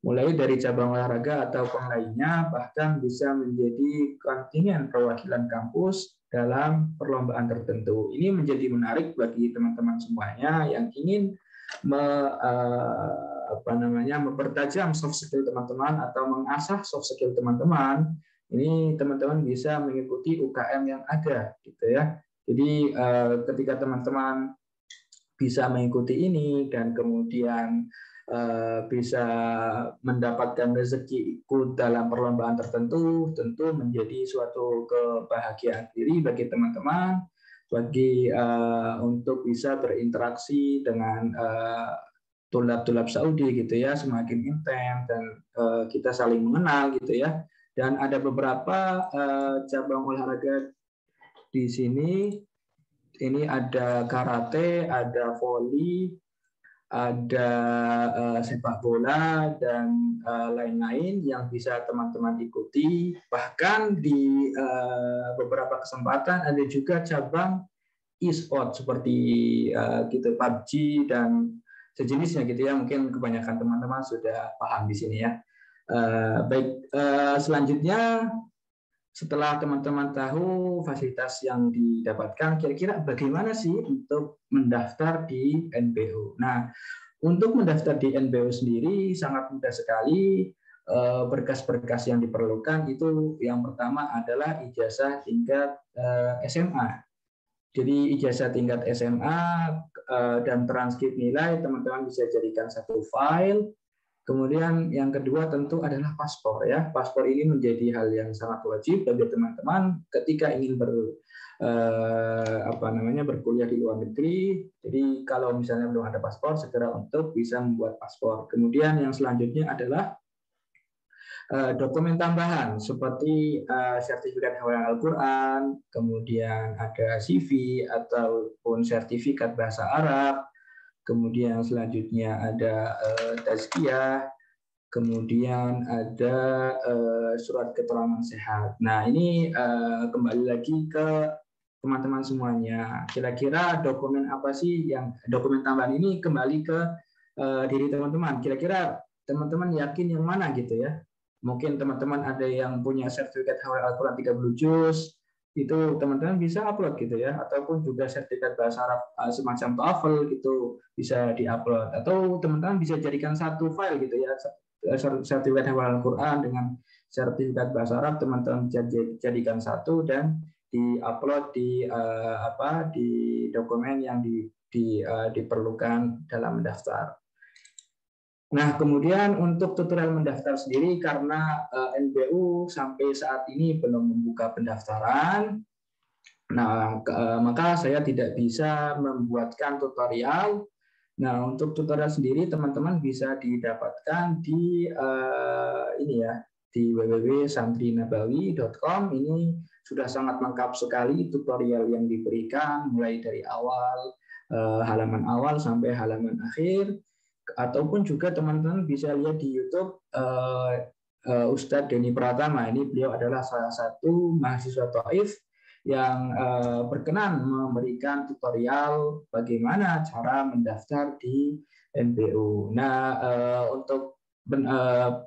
Mulai dari cabang olahraga ataupun lainnya, bahkan bisa menjadi kontingen perwakilan kampus dalam perlombaan tertentu. Ini menjadi menarik bagi teman-teman semuanya yang ingin mempertajam soft skill teman-teman atau mengasah soft skill teman-teman. Ini teman-teman bisa mengikuti UKM yang ada, gitu ya. Jadi ketika teman-teman bisa mengikuti ini dan kemudian bisa mendapatkan rezeki ikut dalam perlombaan tertentu, tentu menjadi suatu kebahagiaan diri bagi teman-teman, untuk bisa berinteraksi dengan tulab-tulab Saudi gitu ya, semakin intens dan kita saling mengenal gitu ya. Dan ada beberapa cabang olahraga di sini. Ini ada karate, ada voli, ada sepak bola, dan lain-lain yang bisa teman-teman ikuti. Bahkan di beberapa kesempatan ada juga cabang e-sport seperti gitu, PUBG dan sejenisnya gitu ya. Mungkin kebanyakan teman-teman sudah paham di sini ya. Selanjutnya, setelah teman-teman tahu fasilitas yang didapatkan, kira-kira bagaimana sih untuk mendaftar di NBU? Nah, untuk mendaftar di NBU sendiri sangat mudah sekali. Berkas-berkas yang diperlukan itu yang pertama adalah ijazah tingkat SMA. Jadi ijazah tingkat SMA dan transkrip nilai teman-teman bisa jadikan satu file. Kemudian yang kedua tentu adalah paspor ya. Paspor ini menjadi hal yang sangat wajib bagi teman-teman ketika ingin berkuliah di luar negeri. Jadi kalau misalnya belum ada paspor, segera untuk bisa membuat paspor. Kemudian yang selanjutnya adalah dokumen tambahan seperti sertifikat hafalan Al-Quran, kemudian ada CV ataupun sertifikat bahasa Arab. Kemudian selanjutnya ada tazkiyah, kemudian ada surat keterangan sehat. Nah, ini kembali lagi ke teman-teman semuanya. Kira-kira dokumen apa sih dokumen tambahan ini kembali ke diri teman-teman. Kira-kira teman-teman yakin yang mana gitu ya. Mungkin teman-teman ada yang punya sertifikat hafalan Al-Quran 30 juz, itu teman-teman bisa upload gitu ya, ataupun juga sertifikat bahasa Arab semacam TOEFL gitu bisa diupload, atau teman-teman bisa jadikan satu file gitu ya, sertifikat hafalan Al-Quran dengan sertifikat bahasa Arab teman-teman bisa jadikan satu dan diupload di dokumen yang diperlukan dalam mendaftar. Nah, kemudian untuk tutorial mendaftar sendiri, karena NBU sampai saat ini belum membuka pendaftaran, maka saya tidak bisa membuatkan tutorial. Nah, untuk tutorial sendiri teman-teman bisa didapatkan di di www.santrinabawi.com. Ini sudah sangat lengkap sekali tutorial yang diberikan, mulai dari awal halaman awal sampai halaman akhir. Ataupun juga teman-teman bisa lihat di YouTube Ustadz Denny Pratama. Ini beliau adalah salah satu mahasiswa Taif yang berkenan memberikan tutorial bagaimana cara mendaftar di NBU. Nah, untuk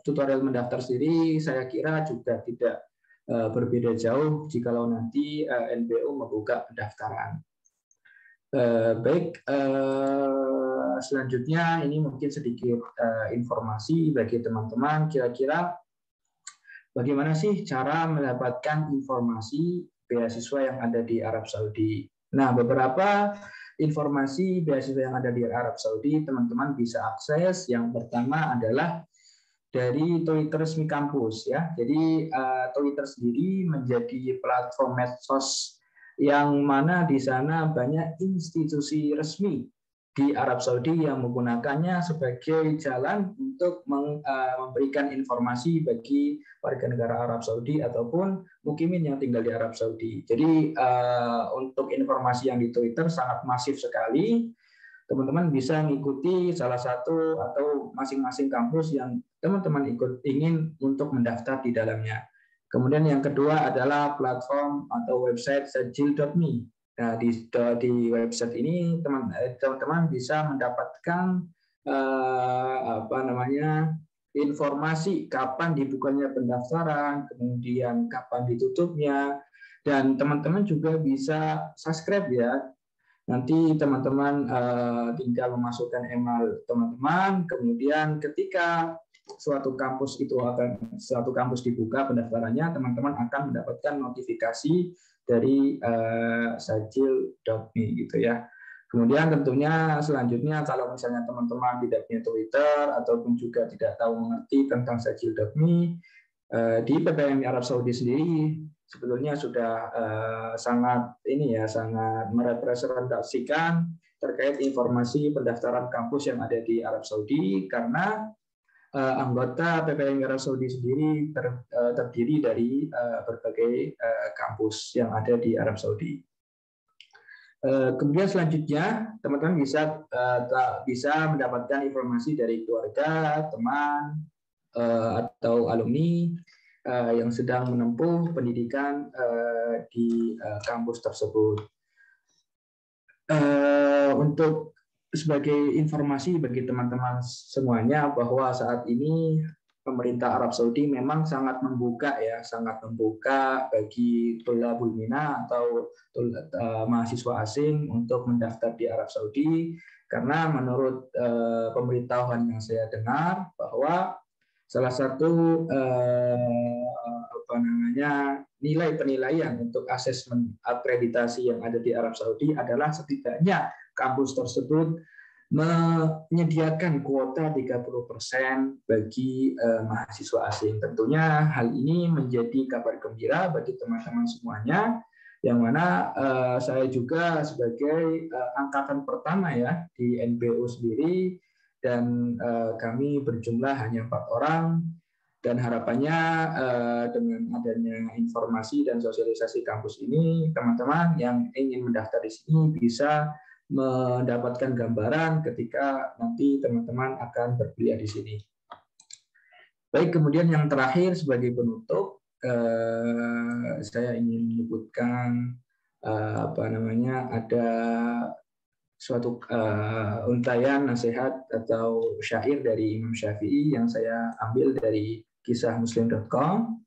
tutorial mendaftar sendiri saya kira juga tidak berbeda jauh jikalau nanti NBU membuka pendaftaran. Selanjutnya ini mungkin sedikit informasi bagi teman-teman, kira-kira bagaimana sih cara mendapatkan informasi beasiswa yang ada di Arab Saudi. Nah, beberapa informasi beasiswa yang ada di Arab Saudi teman-teman bisa akses. Yang pertama adalah dari Twitter resmi kampus ya. Jadi Twitter sendiri menjadi platform medsos yang mana di sana banyak institusi resmi di Arab Saudi yang menggunakannya sebagai jalan untuk memberikan informasi bagi warga negara Arab Saudi ataupun mukimin yang tinggal di Arab Saudi. Jadi untuk informasi yang di Twitter sangat masif sekali. Teman-teman bisa mengikuti salah satu atau masing-masing kampus yang teman-teman ingin untuk mendaftar di dalamnya. Kemudian yang kedua adalah platform atau website sajil.me. Nah, di website ini teman-teman bisa mendapatkan informasi kapan dibukanya pendaftaran, kemudian kapan ditutupnya, dan teman-teman juga bisa subscribe ya. Nanti teman-teman tinggal memasukkan email teman-teman, kemudian ketika suatu kampus dibuka pendaftarannya, teman-teman akan mendapatkan notifikasi dari sajil.me gitu ya. Kemudian tentunya selanjutnya kalau misalnya teman-teman tidak punya Twitter ataupun juga tidak tahu mengerti tentang sajil.me, di PPMI Arab Saudi sendiri sebetulnya sudah sangat merepresentasikan terkait informasi pendaftaran kampus yang ada di Arab Saudi, karena anggota PPMI Arab Saudi sendiri terdiri dari berbagai kampus yang ada di Arab Saudi. Kemudian selanjutnya teman-teman bisa mendapatkan informasi dari keluarga, teman, atau alumni yang sedang menempuh pendidikan di kampus tersebut. Untuk sebagai informasi bagi teman-teman semuanya bahwa saat ini pemerintah Arab Saudi memang sangat membuka bagi tholabul minah atau mahasiswa asing untuk mendaftar di Arab Saudi, karena menurut pemberitahuan yang saya dengar bahwa salah satu nilai penilaian untuk asesmen akreditasi yang ada di Arab Saudi adalah setidaknya kampus tersebut menyediakan kuota 30% bagi mahasiswa asing. Tentunya hal ini menjadi kabar gembira bagi teman-teman semuanya, yang mana saya juga sebagai angkatan pertama ya di NBO sendiri, dan kami berjumlah hanya 4 orang, dan harapannya dengan adanya informasi dan sosialisasi kampus ini, teman-teman yang ingin mendaftar di sini bisa mendapatkan gambaran ketika nanti teman-teman akan berkuliah di sini. Baik, kemudian yang terakhir sebagai penutup, saya ingin menyebutkan ada suatu untayan nasihat atau syair dari Imam Syafi'i yang saya ambil dari kisah muslim.com.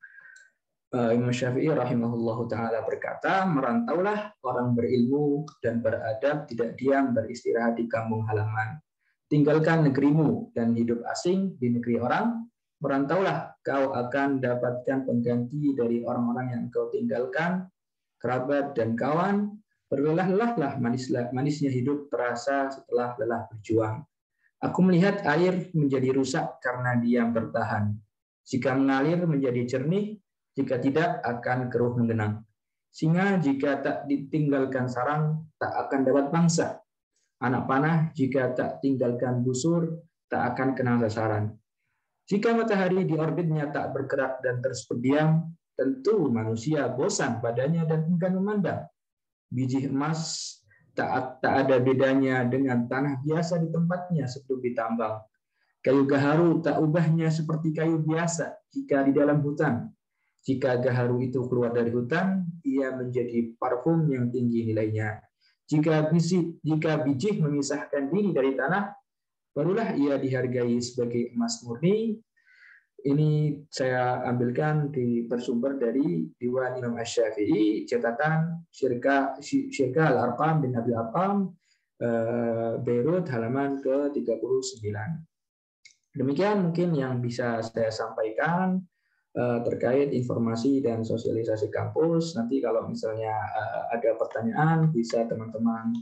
Imam Syafi'i rahimahullahu ta'ala berkata, merantaulah orang berilmu dan beradab, tidak diam beristirahat di kampung halaman. Tinggalkan negerimu dan hidup asing di negeri orang. Merantaulah, kau akan dapatkan pengganti dari orang-orang yang kau tinggalkan, kerabat dan kawan. Berlelah-lelahlah, manisnya hidup terasa setelah lelah berjuang. Aku melihat air menjadi rusak karena diam bertahan. Jika mengalir menjadi jernih, jika tidak akan keruh menggenang. Singa jika tak ditinggalkan sarang, tak akan dapat mangsa. Anak panah jika tak tinggalkan busur, tak akan kena sasaran. Jika matahari di orbitnya tak bergerak dan terus berdiam, tentu manusia bosan padanya dan enggan memandang. Biji emas tak ada bedanya dengan tanah biasa di tempatnya sebelum ditambang. Kayu gaharu tak ubahnya seperti kayu biasa jika di dalam hutan. Jika gaharu itu keluar dari hutan, ia menjadi parfum yang tinggi nilainya. Jika biji memisahkan diri dari tanah, barulah ia dihargai sebagai emas murni. Ini saya ambilkan bersumber dari Diwan Imam Asy-Syafi'i, catatan Syirka Al-Arqam bin Abil Arqam, Beirut, halaman ke-39. Demikian mungkin yang bisa saya sampaikan terkait informasi dan sosialisasi kampus. Nanti kalau misalnya ada pertanyaan, bisa teman-teman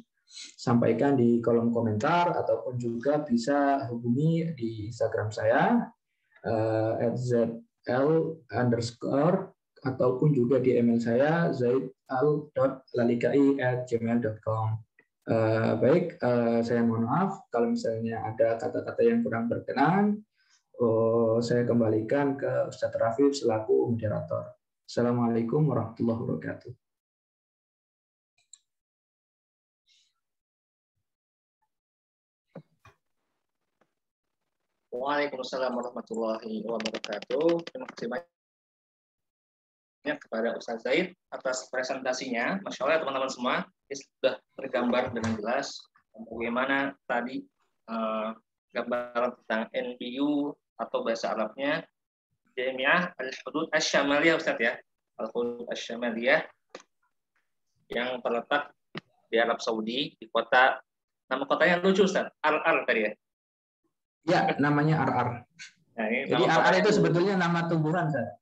sampaikan di kolom komentar, ataupun juga bisa hubungi di Instagram saya, @zl_ ataupun juga di email saya zaid.al.lalikai@gmail.com. Baik, saya mohon maaf kalau misalnya ada kata-kata yang kurang berkenan. Saya kembalikan ke Ustadz Rafif selaku moderator. Assalamualaikum warahmatullahi wabarakatuh. Waalaikumsalam warahmatullahi wabarakatuh. Terima kasih banyak kepada Ustaz Zaid atas presentasinya. Masya Allah teman-teman semua, ini sudah tergambar dengan jelas bagaimana tadi gambaran tentang NBU atau bahasa Arabnya Jamiah Al-Hudud Asy-Syamaliyah Ustaz ya. Al-Hudud Asy-Syamaliyah yang terletak di Arab Saudi di kota, nama kotanya lucu Ustaz, Ar-Ar tadi ya. Ya, namanya Ar-Ar. Nah, jadi Ar-Ar itu sebetulnya nama tumbuhan Ustaz.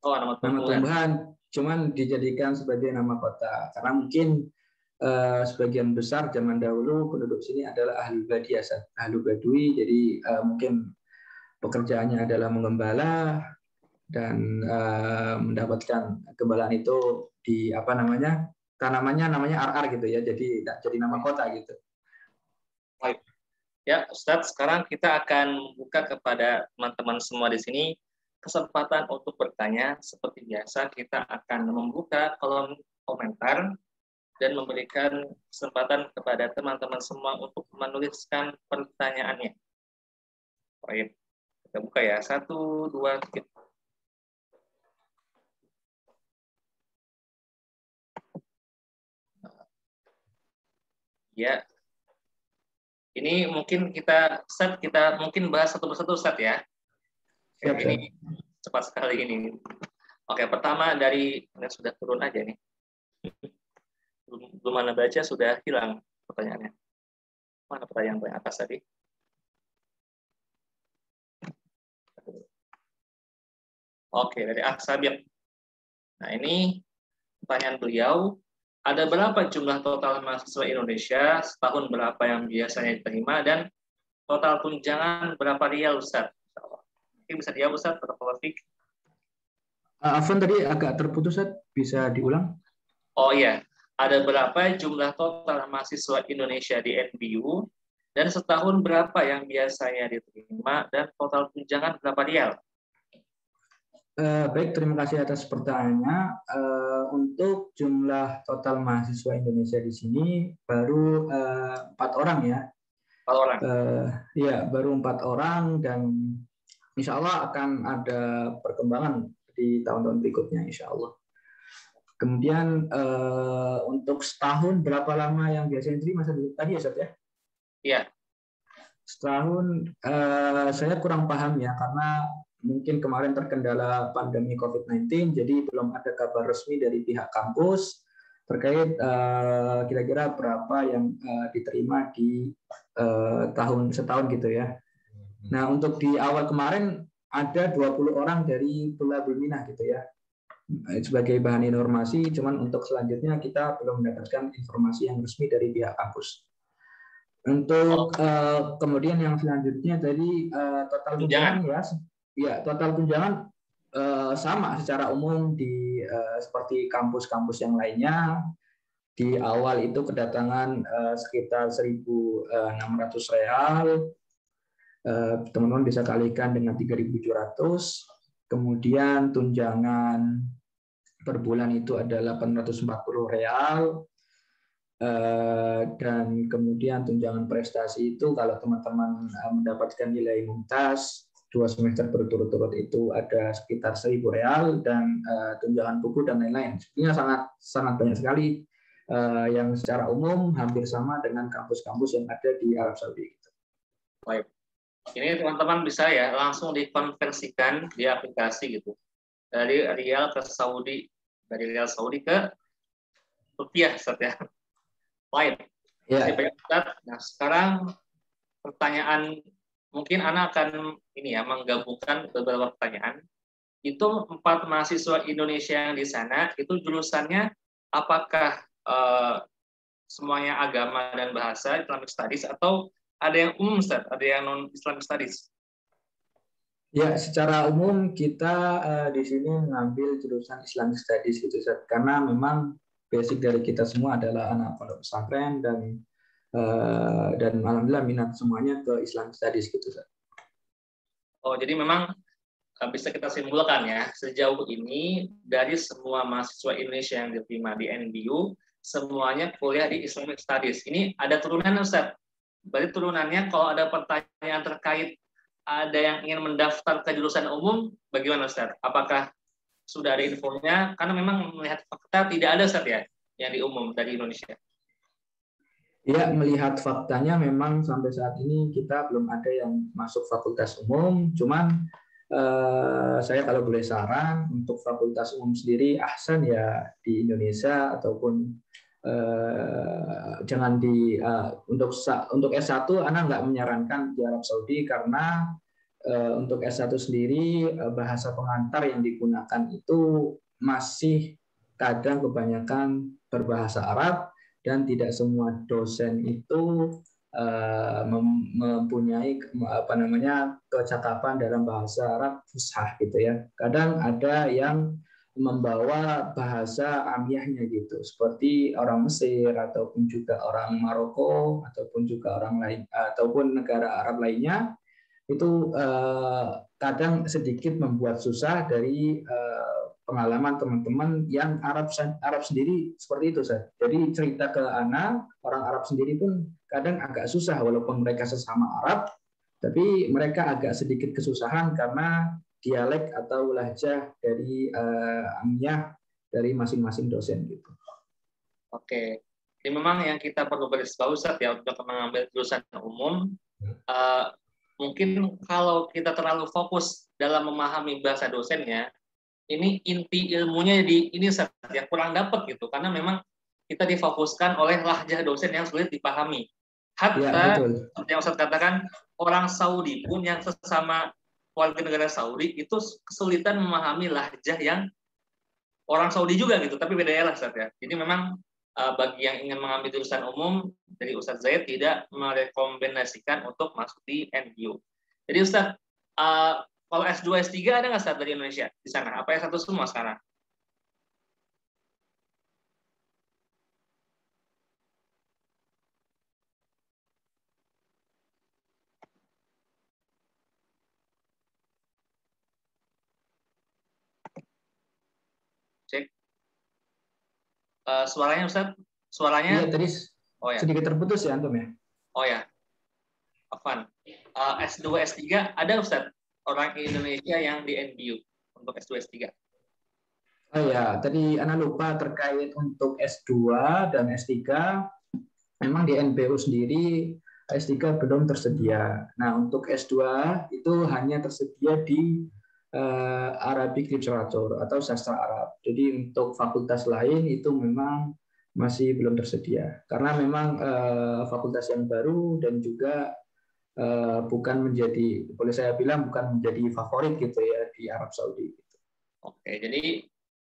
Oh, nama tumbuhan, cuman dijadikan sebagai nama kota karena mungkin sebagian besar zaman dahulu penduduk sini adalah ahli badiyah, ahli badui, jadi mungkin pekerjaannya adalah mengembala dan mendapatkan gembalaan itu di apa namanya, tanamannya namanya Ar-Ar gitu ya, jadi tidak jadi nama kota gitu. Baik. Ya, Ustadz, sekarang kita akan membuka kepada teman-teman semua di sini kesempatan untuk bertanya. Seperti biasa, kita akan membuka kolom komentar dan memberikan kesempatan kepada teman-teman semua untuk menuliskan pertanyaannya. Baik, kita buka ya. 1, 2, 3. Ya, ini mungkin kita mungkin bahas satu persatu Ustadz ya. Oke, ini cepat sekali ini. Oke, pertama dari sudah turun aja nih. Belum mana baca sudah hilang pertanyaannya. Mana pertanyaan paling atas tadi? Oke, dari Aksabir. Nah, ini pertanyaan beliau. Ada berapa jumlah total mahasiswa Indonesia, setahun berapa yang biasanya diterima, dan total tunjangan berapa rial, Ustaz? Mungkin bisa dijawab, Ustaz, atau Taufik? Afwan tadi agak terputus, Ustaz. Bisa diulang? Oh iya, ada berapa jumlah total mahasiswa Indonesia di NBU, dan setahun berapa yang biasanya diterima, dan total tunjangan berapa rial? Baik, terima kasih atas pertanyaannya. Untuk jumlah total mahasiswa Indonesia di sini baru 4 orang ya. 4 orang. Ya, baru 4 orang dan insya Allah akan ada perkembangan di tahun-tahun berikutnya, insya Allah. Kemudian untuk setahun berapa lama yang biasanya diterima tadi ya, Ustaz ya? Iya. Setahun saya kurang paham ya, karena mungkin kemarin terkendala pandemi COVID-19, jadi belum ada kabar resmi dari pihak kampus terkait kira-kira berapa yang diterima di setahun gitu ya. Nah, untuk di awal kemarin ada 20 orang dari Tulabul Minah gitu ya, sebagai bahan informasi, cuman untuk selanjutnya kita belum mendapatkan informasi yang resmi dari pihak kampus. Untuk kemudian yang selanjutnya tadi total tunjangan ya total tunjangan sama secara umum di seperti kampus-kampus yang lainnya. Di awal itu kedatangan sekitar 1.600 real, teman-teman bisa kalikan dengan 3.700. Kemudian tunjangan per bulan itu adalah 840 real. Dan kemudian tunjangan prestasi itu kalau teman-teman mendapatkan nilai mumtaz 2 semester berturut-turut itu ada sekitar 1.000 real, dan tunjangan buku dan lain-lain. Sebenarnya sangat banyak sekali yang secara umum hampir sama dengan kampus-kampus yang ada di Arab Saudi. Baik. Ini teman-teman bisa ya langsung dikonversikan di aplikasi gitu. Dari rial ke Saudi, dari rial Saudi ke rupiah, Ustaz ya. Baik. Terima kasih banyak, Ustaz. Nah, sekarang pertanyaan mungkin Ana akan ini ya menggabungkan beberapa pertanyaan. Itu 4 mahasiswa Indonesia yang di sana itu jurusannya apakah semuanya agama dan bahasa Islamic Studies atau ada yang umum, Ustaz, ada yang non Islamic Studies? Ya, secara umum kita di sini mengambil jurusan Islamic Studies gitu, Ustaz, karena memang basic dari kita semua adalah anak pondok pesantren dan dan alhamdulillah minat semuanya ke Islam Studies gitu. Oh, jadi memang bisa kita simpulkan ya, sejauh ini dari semua mahasiswa Indonesia yang diterima di NBU, semuanya kuliah di Islamic Studies. Ini ada turunan, Ustaz. Berarti turunannya kalau ada pertanyaan terkait ada yang ingin mendaftar ke jurusan umum, bagaimana Ustaz? Apakah sudah ada infonya? Karena memang melihat fakta tidak ada Ustaz ya, yang di umum dari Indonesia. Ya, melihat faktanya memang sampai saat ini kita belum ada yang masuk fakultas umum. Cuman saya kalau boleh saran untuk fakultas umum sendiri, ahsan ya di Indonesia ataupun jangan di untuk S1, Ana nggak menyarankan di Arab Saudi karena untuk S1 sendiri bahasa pengantar yang digunakan itu masih kadang kebanyakan berbahasa Arab dan tidak semua dosen itu mempunyai kecakapan dalam bahasa Arab fushah gitu ya. Kadang ada yang membawa bahasa amiyahnya gitu, seperti orang Mesir ataupun juga orang Maroko ataupun juga orang lain ataupun negara Arab lainnya itu kadang sedikit membuat susah dari pengalaman teman-teman yang Arab sendiri seperti itu, Seth. Jadi cerita ke Ana, orang Arab sendiri pun kadang agak susah walaupun mereka sesama Arab, tapi mereka agak sedikit kesusahan karena dialek atau lahjah dari amiyah dari masing-masing dosen gitu. Oke. Jadi memang yang kita perlu garis bawah Ustaz ya untuk mengambil jurusan umum, mungkin kalau kita terlalu fokus dalam memahami bahasa dosennya, ini inti ilmunya di ini Ustaz yang kurang dapat gitu, karena memang kita difokuskan oleh lahjah dosen yang sulit dipahami. Hatta seperti yang Ustaz katakan, orang Saudi pun yang sesama warga negara Saudi itu kesulitan memahami lahjah yang orang Saudi juga gitu, tapi beda ya lah Ustaz ya. Jadi memang bagi yang ingin mengambil jurusan umum dari Ustadz Zaid tidak merekomendasikan untuk masuk di NBU. Jadi Ustadz, kalau S2, S3 ada nggak Ustadz dari Indonesia di sana? Apa S1 semua sekarang? Cek. Suaranya Ustadz? Suaranya? Iya, tadi oh, ya. Sedikit terputus ya Antum ya? Oh ya, Afan. S2, S3 ada Ustadz orang Indonesia yang di NBU untuk S2, S3? Oh ya, tadi Ana lupa terkait untuk S2 dan S3, memang di NBU sendiri S3 belum tersedia. Nah, untuk S2 itu hanya tersedia di Arabic Literature atau sastra Arab. Jadi untuk fakultas lain itu memang masih belum tersedia. Karena memang fakultas yang baru dan juga bukan menjadi, boleh saya bilang bukan menjadi favorit gitu ya di Arab Saudi. Oke, jadi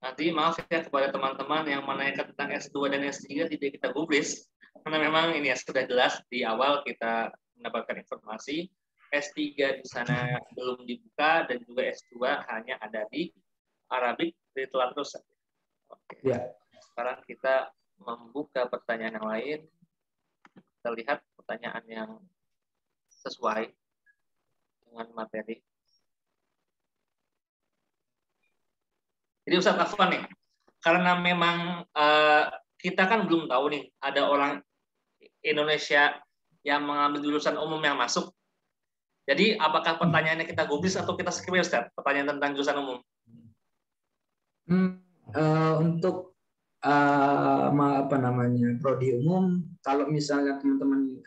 nanti maaf ya kepada teman-teman yang menanyakan tentang S2 dan S3 tidak kita gubris, karena memang ini ya sudah jelas di awal kita mendapatkan informasi S3 di sana belum dibuka dan juga S2 hanya ada di Arabic Literature. Oke. Ya. Sekarang kita membuka pertanyaan yang lain. Kita lihat pertanyaan yang sesuai dengan materi. Jadi Ustadz Afwan nih, karena memang kita kan belum tahu nih ada orang Indonesia yang mengambil jurusan umum yang masuk. Jadi apakah pertanyaannya kita gubris atau kita skip ya Ustadz? Pertanyaan tentang jurusan umum. Untuk apa namanya prodi umum, kalau misalnya teman-teman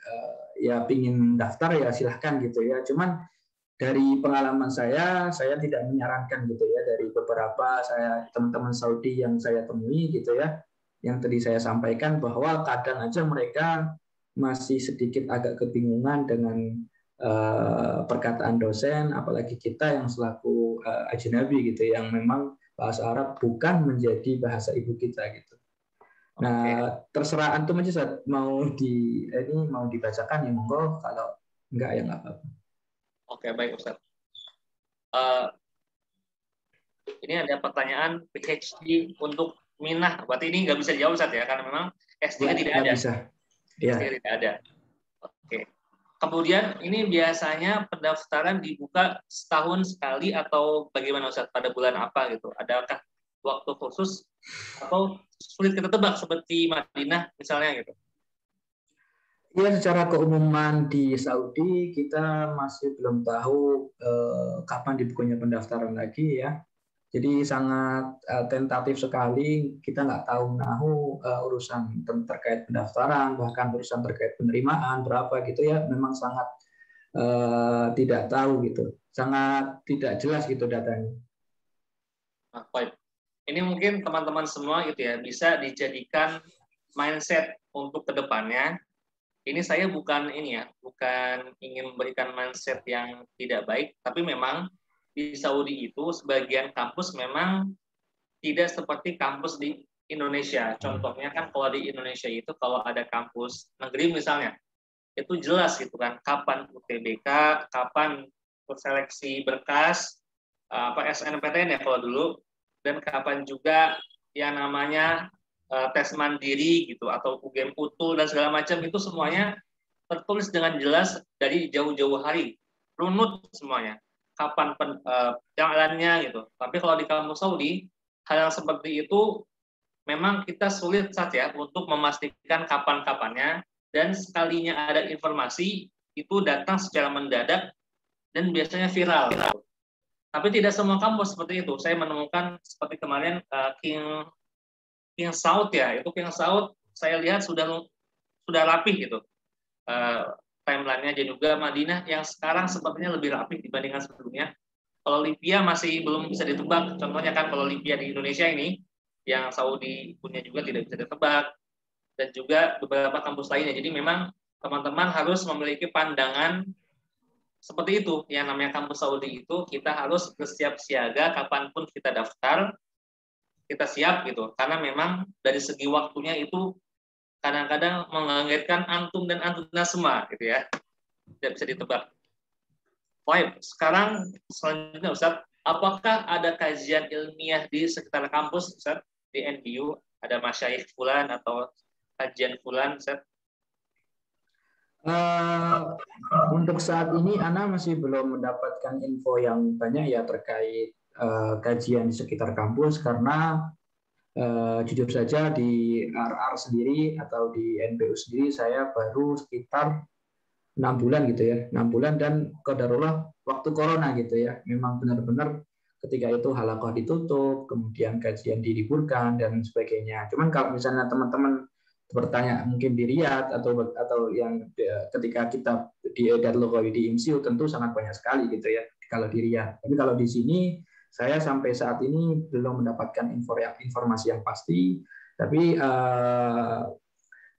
ya pingin daftar ya silahkan gitu ya. Cuman dari pengalaman saya tidak menyarankan gitu ya, dari beberapa teman-teman Saudi yang saya temui gitu ya, yang tadi saya sampaikan bahwa kadang aja mereka masih sedikit agak kebingungan dengan perkataan dosen, apalagi kita yang selaku ajnabi gitu, yang memang bahasa Arab bukan menjadi bahasa ibu kita gitu. Nah, terserah antum aja mau dibacakan ya monggo, kalau enggak ya enggak apa-apa. Oke, baik Ustaz. Ini ada pertanyaan PhD untuk minah. Berarti ini nggak bisa dijawab Ustaz ya, karena memang S3 tidak ada. Bisa. Iya. Tidak ada. Oke. Kemudian ini biasanya pendaftaran dibuka setahun sekali atau bagaimana Ustaz? Pada bulan apa gitu? Adakah waktu khusus atau sulit kita tebak seperti Madinah misalnya gitu? Ya, secara keumuman di Saudi kita masih belum tahu kapan dibukanya pendaftaran lagi ya. Jadi sangat tentatif sekali. Kita nggak tahu menahu urusan terkait pendaftaran, bahkan urusan terkait penerimaan berapa gitu ya. Memang sangat tidak tahu gitu, sangat tidak jelas gitu datanya. Nah, baik. Ini mungkin teman-teman semua gitu ya bisa dijadikan mindset untuk kedepannya. Ini saya bukan ini ya, bukan ingin memberikan mindset yang tidak baik, tapi memang di Saudi itu sebagian kampus memang tidak seperti kampus di Indonesia. Contohnya kan kalau di Indonesia itu kalau ada kampus negeri misalnya, itu jelas gitu kan, kapan UTBK, kapan seleksi berkas, apa SNPTN ya kalau dulu, dan kapan juga yang namanya tes mandiri gitu atau UGM Utul dan segala macam itu semuanya tertulis dengan jelas dari jauh-jauh hari, runut semuanya, kapan jalannya gitu. Tapi kalau di kampus Saudi, hal yang seperti itu memang kita sulit saja untuk memastikan kapan-kapannya, dan sekalinya ada informasi itu datang secara mendadak dan biasanya viral. Tapi tidak semua kampus seperti itu. Saya menemukan seperti kemarin King Saud ya, itu King Saud saya lihat sudah rapih gitu. Timelinenya dan juga Madinah yang sekarang sepertinya lebih rapih dibandingkan sebelumnya. Kalau Libya masih belum bisa ditebak. Contohnya kan kalau Libya di Indonesia ini, yang Saudi punya juga tidak bisa ditebak. Dan juga beberapa kampus lainnya. Jadi memang teman-teman harus memiliki pandangan seperti itu. Yang namanya kampus Saudi itu kita harus bersiap siaga kapanpun kita daftar, kita siap gitu. Karena memang dari segi waktunya itu kadang-kadang mengagetkan antum dan antuna semua gitu ya. Tidak bisa ditebak. Baik, sekarang selanjutnya Ustaz, apakah ada kajian ilmiah di sekitar kampus Ustaz, di NBU? Ada masyayikh fulan atau kajian fulan Ustaz? Untuk saat ini Ana masih belum mendapatkan info yang banyak ya terkait kajian di sekitar kampus, karena jujur saja di RR sendiri atau di NBU sendiri saya baru sekitar 6 bulan gitu ya, 6 bulan, dan qadarullah waktu corona gitu ya, memang benar-benar ketika itu halakoh ditutup, kemudian kajian diliburkan dan sebagainya. Cuman kalau misalnya teman-teman bertanya mungkin di Riyadh atau yang ketika kita di Darul di IMSIU tentu sangat banyak sekali gitu ya kalau di Riyadh. Tapi kalau di sini saya sampai saat ini belum mendapatkan informasi yang pasti, tapi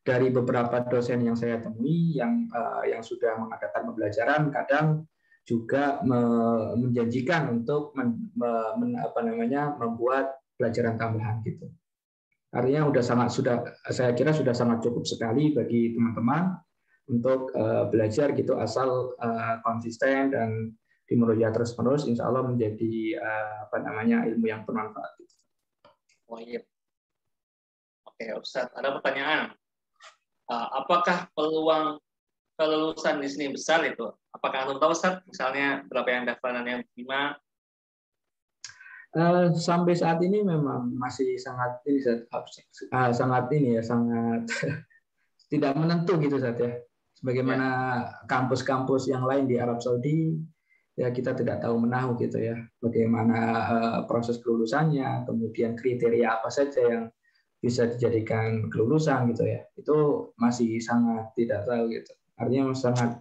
dari beberapa dosen yang saya temui yang sudah mengadakan pembelajaran kadang juga menjanjikan untuk membuat pelajaran tambahan gitu. Artinya saya kira sudah sangat cukup sekali bagi teman-teman untuk belajar gitu, asal konsisten dan dimuruja terus-menerus, insya Allah menjadi ilmu yang bermanfaat. Oh iya. Oke, Ustaz, ada pertanyaan. Apakah peluang kelulusan di sini besar itu? Apakah Anda tahu Ustaz, misalnya berapa yang daftaran yang terima? Sampai saat ini memang masih sangat tidak menentu gitu saja. Ya. Sebagaimana kampus-kampus yang lain di Arab Saudi, ya kita tidak tahu menahu gitu ya. Bagaimana proses kelulusannya, kemudian kriteria apa saja yang bisa dijadikan kelulusan gitu ya. Itu masih sangat tidak tahu gitu. Artinya sangat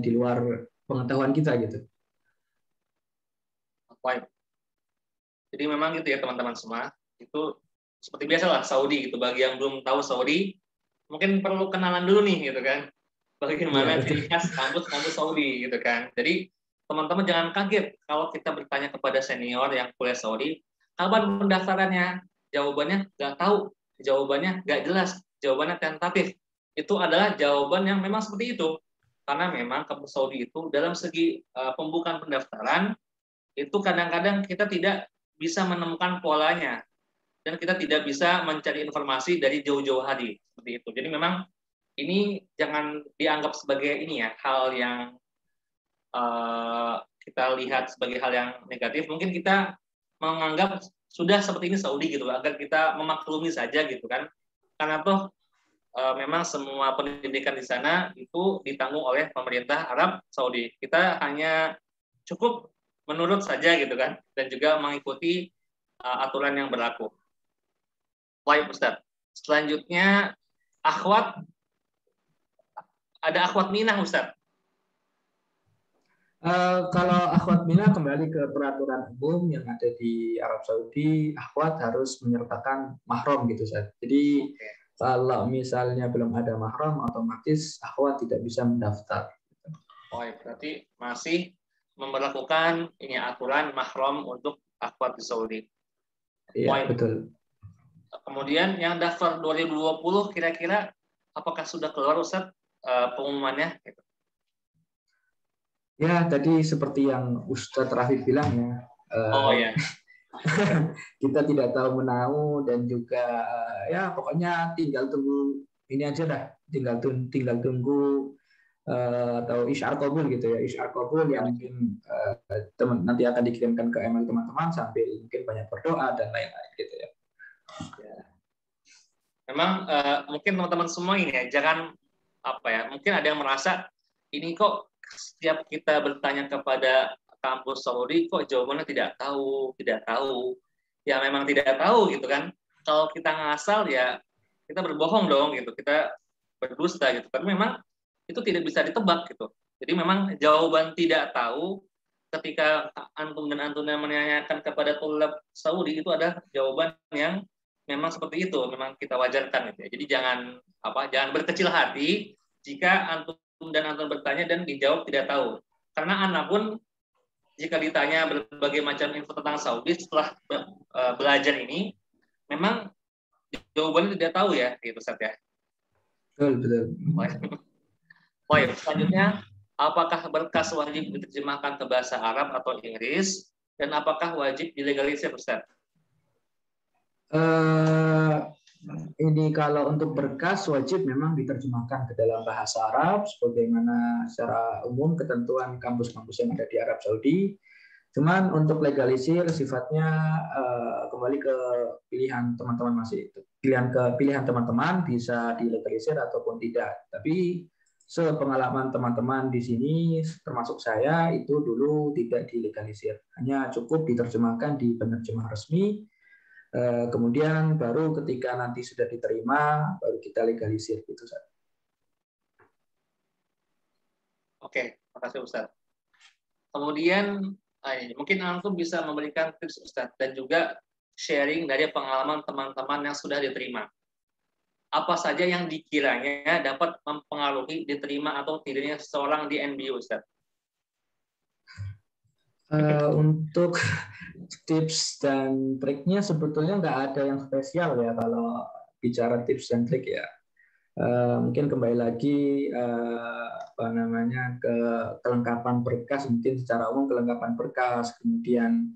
di luar pengetahuan kita gitu. Baik. Jadi memang gitu ya teman-teman semua, itu seperti biasa lah Saudi gitu. Bagi yang belum tahu Saudi, mungkin perlu kenalan dulu nih gitu kan. Bagaimana ciri khas kampus-kampus Saudi gitu kan. Jadi teman-teman jangan kaget kalau kita bertanya kepada senior yang kuliah Saudi, kapan pendaftarannya? Jawabannya nggak tahu, jawabannya nggak jelas, jawabannya tentatif. Itu adalah jawaban yang memang seperti itu. Karena memang kampus Saudi itu dalam segi pembukaan pendaftaran, itu kadang-kadang kita tidak bisa menemukan polanya. dan kita tidak bisa mencari informasi dari jauh-jauh hari seperti itu. Jadi memang ini jangan dianggap sebagai ini ya, hal yang kita lihat sebagai hal yang negatif. Mungkin kita menganggap sudah seperti ini Saudi gitu, agar kita memaklumi saja gitu kan. Karena toh memang semua pendidikan di sana itu ditanggung oleh pemerintah Arab Saudi. Kita hanya cukup menurut saja gitu kan, dan juga mengikuti aturan yang berlaku. Baik Ustaz. Selanjutnya akhwat, ada akhwat minah Ustaz. Kalau akhwat minah kembali ke peraturan umum yang ada di Arab Saudi, akhwat harus menyertakan mahram gitu Ustaz. Jadi kalau misalnya belum ada mahram, otomatis akhwat tidak bisa mendaftar. Oh, berarti masih memperlakukan ini aturan mahram untuk akhwat di Saudi. Iya, betul. Kemudian yang daftar 2020 kira-kira apakah sudah keluar Ustaz pengumumannya? Ya, tadi seperti yang Ustadz Rafif bilang ya. Oh ya. Kita tidak tahu menahu dan juga ya pokoknya tinggal tunggu ini aja dah, tinggal tunggu atau isyar qabul gitu ya, isyar qabul yang mungkin nanti akan dikirimkan ke email teman-teman sambil mungkin banyak berdoa dan lain-lain gitu ya. Memang mungkin teman-teman semua ini ya, jangan apa ya, mungkin ada yang merasa ini kok setiap kita bertanya kepada kampus Saudi kok jawabannya tidak tahu. Ya memang tidak tahu gitu kan. Kalau kita ngasal ya kita berbohong dong gitu, kita berdusta gitu. Tapi memang itu tidak bisa ditebak gitu. Jadi memang jawaban tidak tahu ketika antum dan antuna menanyakan kepada tulab Saudi itu ada jawaban yang memang seperti itu, memang kita wajarkan gitu ya. Jadi jangan berkecil hati jika antum dan antum bertanya dan dijawab tidak tahu. Karena anak pun jika ditanya berbagai macam info tentang Saudi setelah belajar ini, memang jawabannya tidak tahu ya, gitu Ustaz ya. Betul. Baik, selanjutnya, apakah berkas wajib diterjemahkan ke bahasa Arab atau Inggris, dan apakah wajib dilegalisir Ustaz? Ini kalau untuk berkas wajib memang diterjemahkan ke dalam bahasa Arab sebagaimana secara umum ketentuan kampus-kampus yang ada di Arab Saudi. Cuman untuk legalisir sifatnya kembali ke pilihan teman-teman pilihan teman-teman bisa dilegalisir ataupun tidak. Tapi sepengalaman teman-teman di sini termasuk saya itu dulu tidak dilegalisir. Hanya cukup diterjemahkan di penerjemah resmi. Kemudian baru ketika nanti sudah diterima baru kita legalisir gitu Ustaz. Oke, makasih Ustaz. Kemudian mungkin antum bisa memberikan tips Ustaz dan juga sharing dari pengalaman teman-teman yang sudah diterima. Apa saja yang dikiranya dapat mempengaruhi diterima atau tidaknya seseorang di NBU Ustaz? Untuk tips dan triknya sebetulnya nggak ada yang spesial ya kalau bicara tips dan trik ya. Mungkin kembali lagi ke kelengkapan berkas, mungkin secara umum kelengkapan berkas, kemudian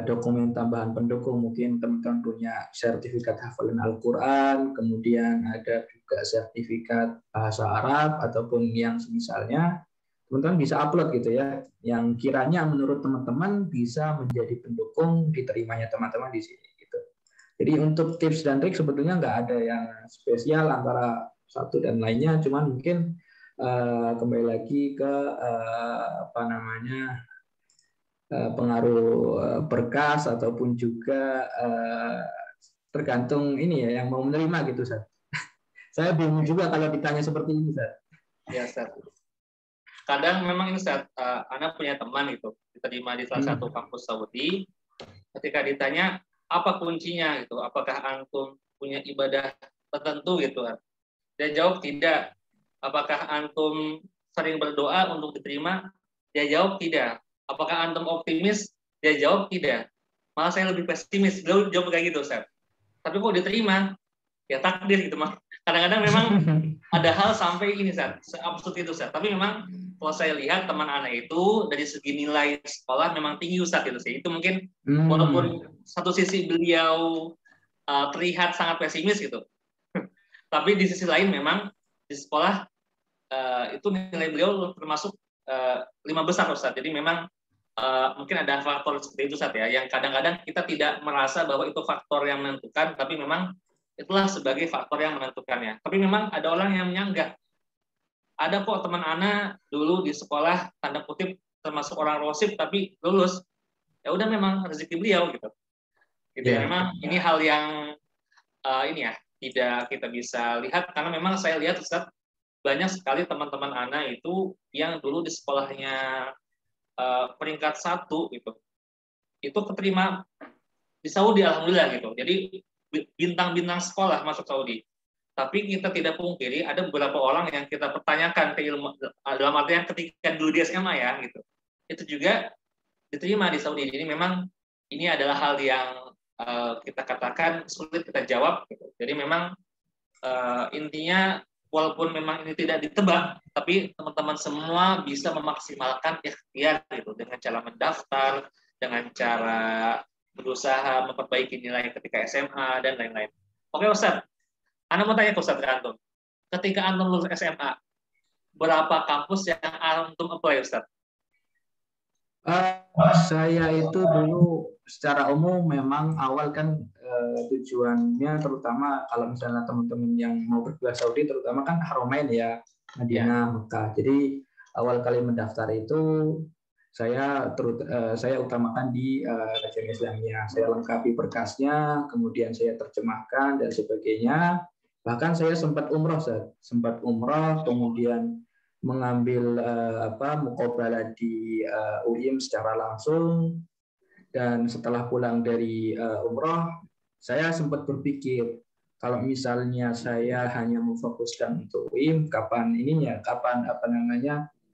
dokumen tambahan pendukung, mungkin teman-teman punya sertifikat hafalan Al-Quran, kemudian ada juga sertifikat bahasa Arab ataupun yang semisalnya. Teman-teman bisa upload gitu ya, yang kiranya menurut teman-teman bisa menjadi pendukung diterimanya teman-teman di sini gitu. Jadi untuk tips dan trik sebetulnya nggak ada yang spesial antara satu dan lainnya, cuman mungkin kembali lagi ke pengaruh berkas ataupun juga tergantung ini ya yang mau menerima gitu Ustaz. Saya bingung juga kalau ditanya seperti ini Ustaz. Ya Ustaz. Kadang memang ini saat anak punya teman itu diterima di salah satu kampus Saudi, ketika ditanya apa kuncinya gitu, apakah antum punya ibadah tertentu gitu kan, dia jawab tidak. Apakah antum sering berdoa untuk diterima, dia jawab tidak. Apakah antum optimis, dia jawab tidak. Malah saya lebih pesimis, dia jawab kayak gitu Ustaz. Tapi kok diterima, ya takdir gitu mah. Kadang-kadang memang ada hal sampai ini Ustaz, absurd itu Ustaz. Tapi memang kalau saya lihat teman anak itu dari segi nilai sekolah memang tinggi Ustaz gitu sih. Itu mungkin walaupun satu sisi beliau terlihat sangat pesimis gitu. Tapi di sisi lain memang di sekolah itu nilai beliau termasuk 5 besar Ustaz. Jadi memang mungkin ada faktor seperti itu Ustaz ya, yang kadang-kadang kita tidak merasa bahwa itu faktor yang menentukan, tapi memang itulah sebagai faktor yang menentukannya. Tapi memang ada orang yang menyanggah. Ada kok teman Ana dulu di sekolah tanda kutip termasuk orang rosip tapi lulus. Ya udah memang rezeki beliau gitu. Gitu ya. Memang ini hal yang ini ya tidak kita bisa lihat karena memang saya lihat Ustaz banyak sekali teman-teman Ana itu yang dulu di sekolahnya peringkat 1 gitu. Itu keterima di Saudi alhamdulillah gitu. Jadi bintang-bintang sekolah masuk Saudi. Tapi kita tidak pungkiri ada beberapa orang yang kita pertanyakan ke ilmu dalam artian ketika dulu di SMA ya gitu. Itu juga diterima di Saudi. Jadi memang ini adalah hal yang kita katakan sulit kita jawab gitu. Jadi memang intinya walaupun memang ini tidak ditebak, tapi teman-teman semua bisa memaksimalkan ikhtiar gitu dengan cara mendaftar, dengan cara berusaha memperbaiki nilai ketika SMA dan lain-lain. Oke Ustaz, Anda mau tanya ke Ustaz Antum. Ketika Antum lulus SMA, berapa kampus yang Antum apply Ustaz? Saya itu dulu secara umum memang awal kan tujuannya terutama kalau misalnya teman-teman yang mau berkuliah Saudi terutama kan Haramain ya, Madinah, Mekah. Jadi awal kali mendaftar itu saya utamakan di Jamiah Islamiyah. Saya lengkapi berkasnya, kemudian saya terjemahkan dan sebagainya. Bahkan saya sempat umroh, kemudian mengambil muqabalah di UIM secara langsung, dan setelah pulang dari umroh saya sempat berpikir kalau misalnya saya hanya memfokuskan untuk UIM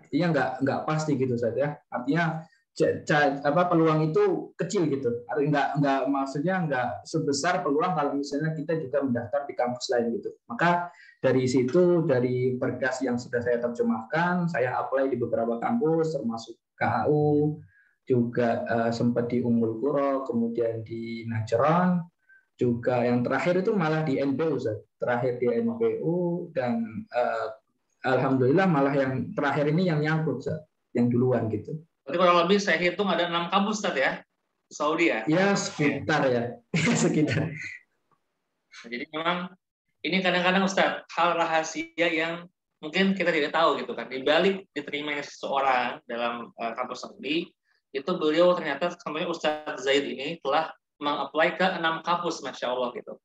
artinya nggak pasti gitu saja, artinya peluang itu kecil gitu, maksudnya nggak sebesar peluang kalau misalnya kita juga mendaftar di kampus lain gitu. Maka dari situ, dari berkas yang sudah saya terjemahkan, saya apply di beberapa kampus termasuk KHU, juga sempat di Ummul Qura, kemudian di Najran, juga yang terakhir itu malah di NBU, terakhir di NBU, dan alhamdulillah malah yang terakhir ini yang nyangkut, yang duluan gitu. Berarti kurang lebih saya hitung ada 6 kampus Ustaz ya, Saudi ya? Ya sekitar ya, sekitar. Jadi memang ini kadang-kadang Ustaz hal rahasia yang mungkin kita tidak tahu gitu kan. Di balik diterimanya seseorang dalam kampus Saudi, itu beliau ternyata contohnya Ustaz Zaid ini telah mengapply ke 6 kampus, Masya Allah gitu.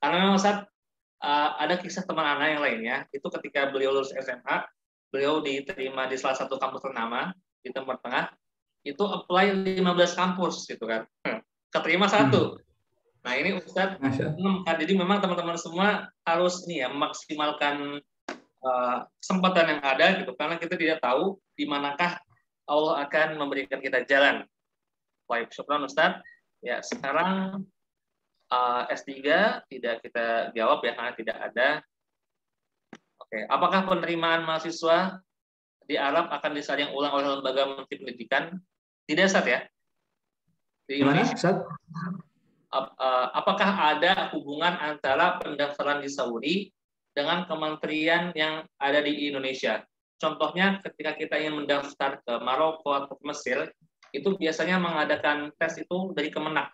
Karena memang Ustaz ada kisah teman anak yang lainnya, itu ketika beliau lulus SMA, beliau diterima di salah satu kampus ternama di Timur Tengah, itu apply 15 kampus gitu kan. Keterima 1. Nah ini Ustaz, jadi memang teman-teman semua harus ini ya memaksimalkan kesempatan yang ada gitu, karena kita tidak tahu di manakah Allah akan memberikan kita jalan. Baik, syukran Ustaz. Ya, sekarang S3 tidak kita jawab ya karena tidak ada. Oke, apakah penerimaan mahasiswa di Arab akan disaring ulang oleh lembaga Menteri Pendidikan? Tidak, Ustaz ya? Di Indonesia. Apakah ada hubungan antara pendaftaran di Saudi dengan kementerian yang ada di Indonesia? Contohnya ketika kita ingin mendaftar ke Maroko atau ke Mesir, itu biasanya mengadakan tes itu dari Kemenak.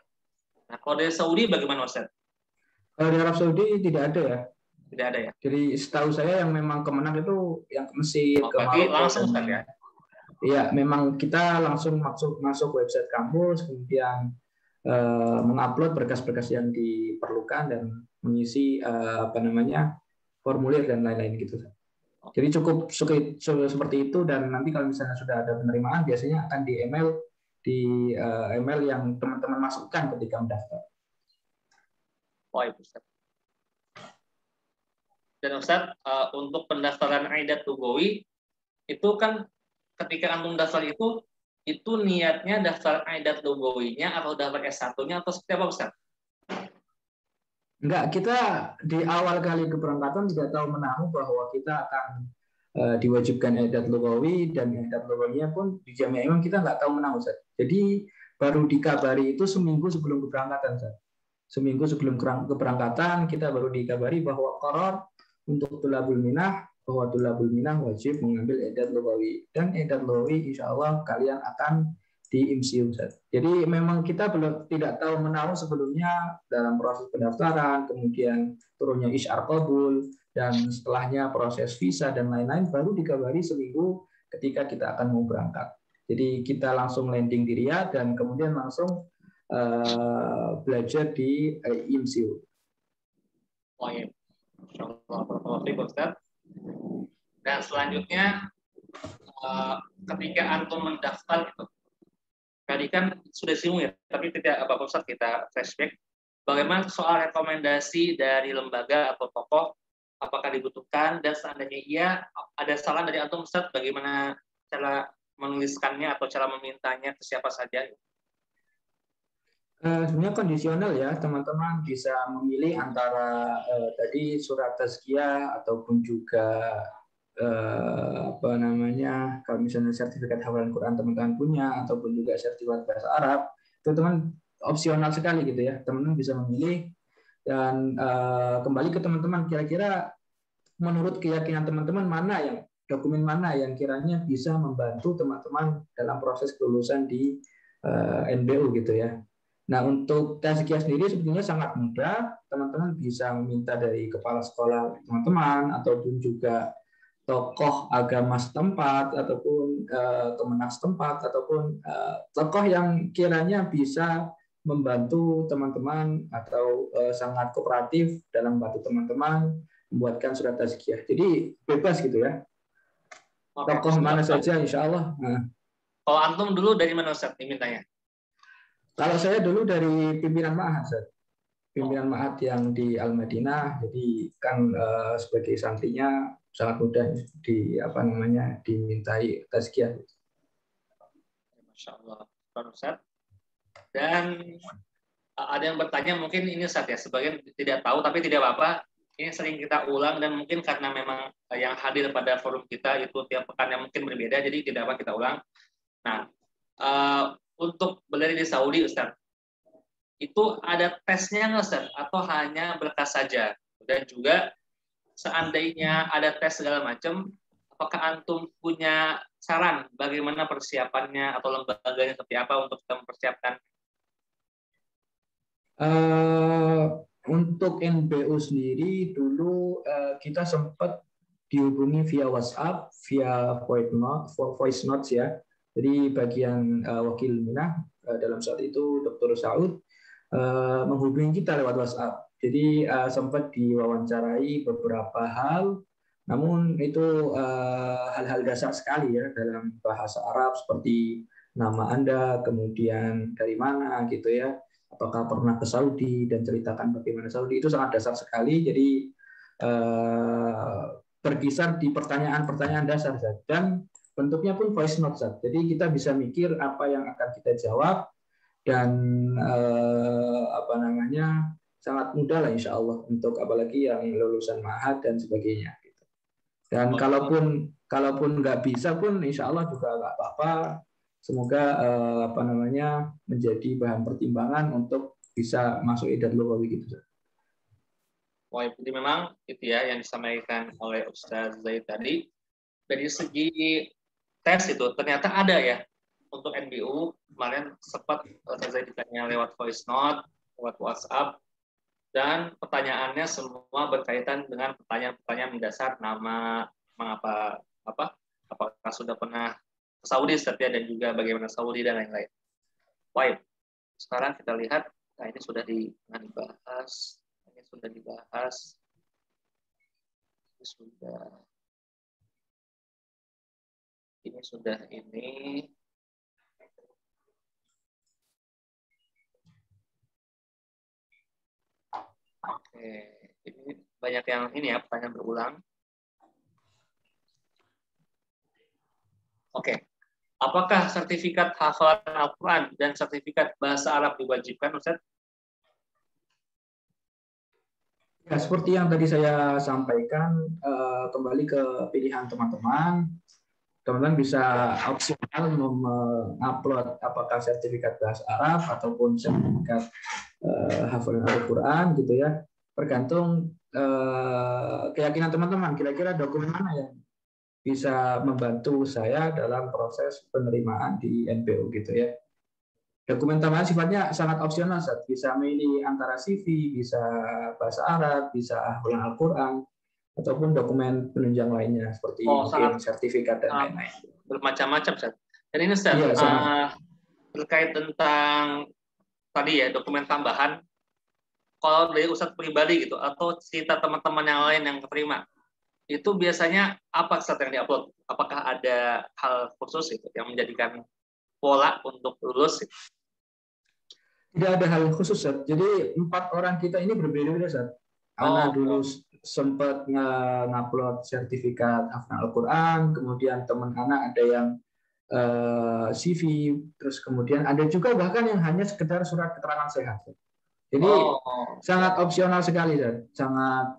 Nah, kalau dari Saudi bagaimana, Ustaz? Kalau di Arab Saudi tidak ada ya. Tidak ada ya. Jadi setahu saya yang memang Kemenak itu yang ke Mesir, ke Maroko. Langsung Ustaz ya. Iya, memang kita langsung masuk website kampus, kemudian mengupload berkas-berkas yang diperlukan dan mengisi formulir dan lain-lain gitu. Jadi cukup seperti itu, dan nanti kalau misalnya sudah ada penerimaan biasanya akan di email yang teman-teman masukkan ketika mendaftar. Ustaz. Dan Ustaz, untuk pendaftaran Aidat Lugawi itu kan ketika antum daftar itu niatnya daftar Aidat Lugawinya atau daftar S1-nya atau seperti apa Ustaz? Enggak, kita di awal kali keberangkatan tidak tahu menahu bahwa kita akan diwajibkan Aidat Lugawi, dan Aidat Lugawinya pun di Jamiah Imam kita nggak tahu menahu, Ustaz. Jadi baru dikabari itu seminggu sebelum keberangkatan, Ustaz. seminggu sebelum keberangkatan kita baru dikabari bahwa qaror untuk tulabul minah, bahwa tulabul minah wajib mengambil edat lugawi, dan edat lugawi insya Allah kalian akan di IMSI, Ustaz. Jadi memang kita belum tidak tahu menahu sebelumnya dalam proses pendaftaran, kemudian turunnya isyar qabul, dan setelahnya proses visa dan lain-lain, baru dikabari seminggu ketika kita akan mau berangkat. Jadi kita langsung landing di Riyadh dan kemudian langsung belajar di IMSI. Oh iya. Ustaz. Dan selanjutnya ketika antum mendaftar gitu, tadi kan sudah singgung ya, tapi tidak apa-apa Ustaz, kita flashback. Bagaimana soal rekomendasi dari lembaga atau tokoh, apakah dibutuhkan, dan seandainya iya, ada saran dari antum Ustaz, bagaimana cara menuliskannya atau cara memintanya ke siapa saja? Sebenarnya kondisional ya, teman-teman bisa memilih antara tadi surat tazkiyah ataupun juga apa namanya, kalau misalnya sertifikat hafalan Quran teman-teman punya ataupun juga sertifikat bahasa Arab, itu teman opsional sekali gitu ya, teman-teman bisa memilih. Dan kembali ke teman-teman, kira-kira menurut keyakinan teman-teman dokumen mana yang kiranya bisa membantu teman-teman dalam proses kelulusan di NBU gitu ya. Nah, untuk tazkiyah sendiri sebetulnya sangat mudah. Teman-teman bisa meminta dari kepala sekolah teman-teman ataupun juga tokoh agama setempat ataupun kemenang setempat ataupun tokoh yang kiranya bisa membantu teman-teman atau sangat kooperatif dalam membantu teman-teman membuatkan surat tazkiyah. Jadi bebas gitu ya. Oke, Tokoh mana saja insya Allah. Nah. Kalau antum dulu dari mana Ustaz dimintanya? Kalau saya dulu dari pimpinan ma'had, pimpinan ma'had yang di Al-Madinah, jadi kan sebagai santrinya sangat mudah dimintai tazkiyah. Masya Allah, Ustaz. Dan ada yang bertanya, mungkin ini Ustaz ya, sebagian tidak tahu tapi tidak apa-apa. Ini sering kita ulang dan mungkin karena memang yang hadir pada forum kita itu tiap pekan yang mungkin berbeda, jadi tidak apa kita ulang. Nah, untuk berdiri di Saudi, Ustaz, itu ada tesnya nggak, Ustaz? Atau hanya berkas saja? Dan juga, seandainya ada tes segala macam, apakah antum punya saran bagaimana persiapannya atau lembaganya seperti apa untuk kita mempersiapkan? Untuk NBU sendiri dulu kita sempat dihubungi via WhatsApp, via voice notes ya. Jadi bagian wakil minah dalam saat itu Dr. Saud menghubungi kita lewat WhatsApp. Jadi sempat diwawancarai beberapa hal, namun itu hal-hal dasar sekali ya dalam bahasa Arab seperti nama Anda, kemudian dari mana gitu ya, apakah pernah ke Saudi dan ceritakan bagaimana Saudi, itu sangat dasar sekali. Jadi berkisar di pertanyaan-pertanyaan dasar dan bentuknya pun voice note. Jadi kita bisa mikir apa yang akan kita jawab dan sangat mudah lah insya Allah untuk apalagi yang lulusan ma'had dan sebagainya. Dan kalaupun nggak bisa pun insya Allah juga nggak apa-apa. Semoga menjadi bahan pertimbangan untuk bisa masuk idat lugawi gitu. Wah, jadi memang itu ya yang disampaikan oleh Ustaz Zaid tadi. Dari segi tes itu ternyata ada ya untuk NBU. Kemarin sempat Ustaz Zaid ditanya lewat voice note, lewat WhatsApp, dan pertanyaannya semua berkaitan dengan pertanyaan-pertanyaan mendasar, nama apakah sudah pernah ke Saudi setia dan juga bagaimana Saudi dan lain-lain. Baik, sekarang kita lihat, nah ini sudah dibahas. Sudah dibahas, ini sudah ini. Oke, ini banyak yang ini ya, pertanyaan berulang. Oke, apakah sertifikat hafalan Al-Quran dan sertifikat bahasa Arab diwajibkan, Ustaz? Ya, seperti yang tadi saya sampaikan, kembali ke pilihan teman-teman. teman-teman bisa opsional mengupload apakah sertifikat bahasa Arab ataupun sertifikat hafalan Al-Quran gitu ya. Tergantung keyakinan teman-teman. Kira-kira dokumen mana yang bisa membantu saya dalam proses penerimaan di NPO gitu ya. Dokumen tambahan sifatnya sangat opsional, Ustaz. Bisa milih antara CV, bisa bahasa Arab, bisa hafalan Al-Quran, ataupun dokumen penunjang lainnya seperti mungkin sangat sertifikat dan lain-lain. bermacam-macam, Ustaz. Dan ini Ustaz, Iya, terkait tentang tadi ya dokumen tambahan, kalau dari Ustaz pribadi gitu atau cerita teman-teman yang lain yang keterima, itu biasanya apa Ustaz yang diupload? Apakah ada hal khusus itu yang menjadikan pola untuk lulus? tidak ada hal khusus, Ustaz. Jadi 4 orang kita ini berbeda-beda, Ustaz. Ana dulu sempat ngupload sertifikat hafalan Al-Quran, kemudian teman anak ada yang CV, terus kemudian ada juga bahkan yang hanya sekedar surat keterangan sehat. Jadi sangat opsional sekali, dan sangat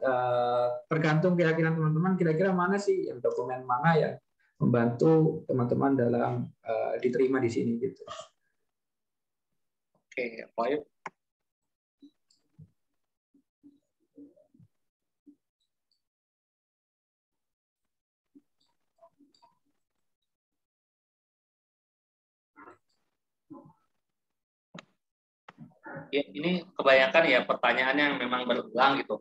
tergantung keyakinan teman-teman. Kira-kira mana sih yang dokumen mana yang membantu teman-teman dalam diterima di sini gitu. Oke, baik. Ya, ini kebanyakan ya pertanyaan yang memang berulang gitu.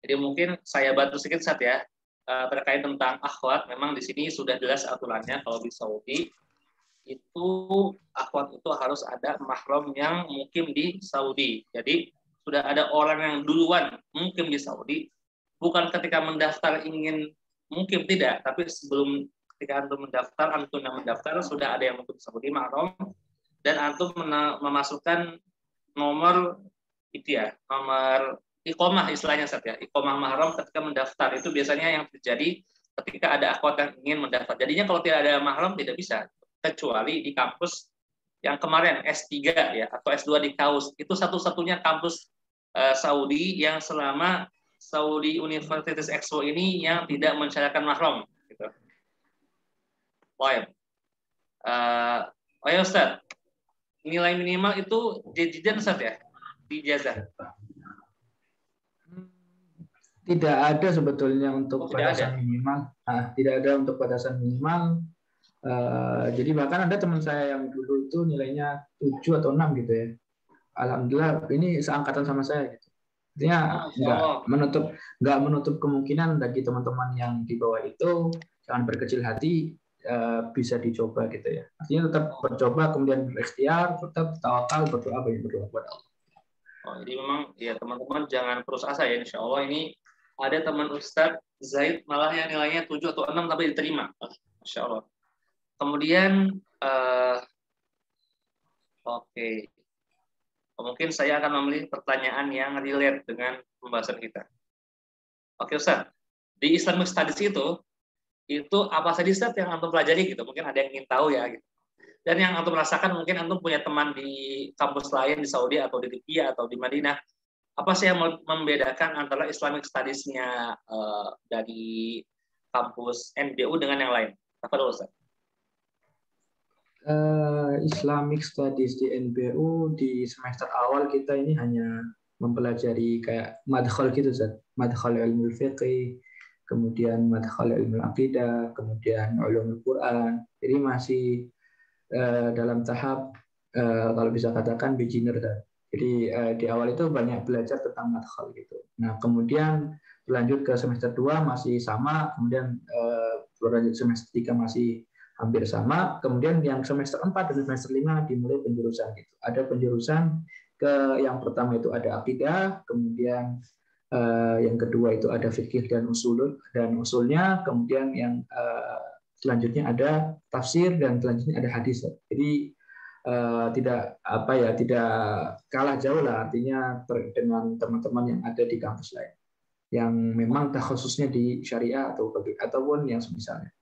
Jadi mungkin saya bantu sedikit Sat ya terkait tentang akhwat. Memang di sini sudah jelas aturannya kalau di Saudi itu akhwat itu harus ada mahram yang mukim di Saudi. Jadi sudah ada orang yang duluan mukim di Saudi, bukan ketika mendaftar ingin mukim tidak, tapi sebelum ketika antum mendaftar sudah ada yang mukim di Saudi mahram dan antum memasukkan nomor itu ya, nomor iqomah istilahnya Sat ya, iqomah mahram ketika mendaftar. Itu biasanya yang terjadi ketika ada akhwat yang ingin mendaftar. Jadinya kalau tidak ada mahram tidak bisa, kecuali di kampus yang kemarin S3 ya atau S2 di KAUS. Itu satu-satunya kampus Saudi yang selama Saudi Universitas Expo ini yang tidak mensyaratkan mahram gitu. Baik. Oh ya Ustaz, nilai minimal itu jajidan Ustaz ya? Di ijazah. Tidak ada sebetulnya untuk batasan minimal. Tidak ada untuk batasan minimal. Jadi bahkan ada teman saya yang dulu itu nilainya 7 atau 6 gitu ya. Alhamdulillah ini seangkatan sama saya gitu. Artinya nggak menutup kemungkinan bagi teman-teman yang di bawah itu, jangan berkecil hati, bisa dicoba gitu ya. Artinya tetap bercoba, kemudian berikhtiar, tetap tawakal, berdoa, banyak berdoa kepada Allah. Jadi memang ya teman-teman jangan putus asa ya, insya Allah ini ada teman Ustadz Zaid malah yang nilainya 7 atau 6 tapi diterima, insya Allah. Kemudian oke. Mungkin saya akan memilih pertanyaan yang relate dengan pembahasan kita. Oke Ustaz, di Islamic Studies itu apa saja Ustaz yang antum pelajari gitu? Mungkin ada yang ingin tahu ya gitu. Dan yang antum rasakan mungkin antum punya teman di kampus lain di Saudi atau di Libya atau di Madinah. Apa sih yang membedakan antara Islamic Studies-nya dari kampus NBU dengan yang lain? Apa dulu Ustaz? Islamic Studies di NBU di semester awal kita ini hanya mempelajari kayak madkhal gitu, Ustaz. Madkhal ilmu fiqih, kemudian madkhal ilmu aqidah, kemudian ulumul Quran. Jadi masih dalam tahap kalau bisa katakan beginner, Ustaz. Jadi di awal itu banyak belajar tentang madkhal gitu. Nah, kemudian berlanjut ke semester 2 masih sama, kemudian berlanjut semester 3 masih hampir sama. Kemudian yang semester 4 dan semester 5 dimulai penjurusan gitu. Ada penjurusan yang pertama itu ada akidah, kemudian yang kedua itu ada fikih dan usulnya, kemudian yang selanjutnya ada tafsir dan selanjutnya ada hadis. Jadi tidak kalah jauh lah artinya dengan teman-teman yang ada di kampus lain yang memang khususnya di syariah ataupun yang semisalnya.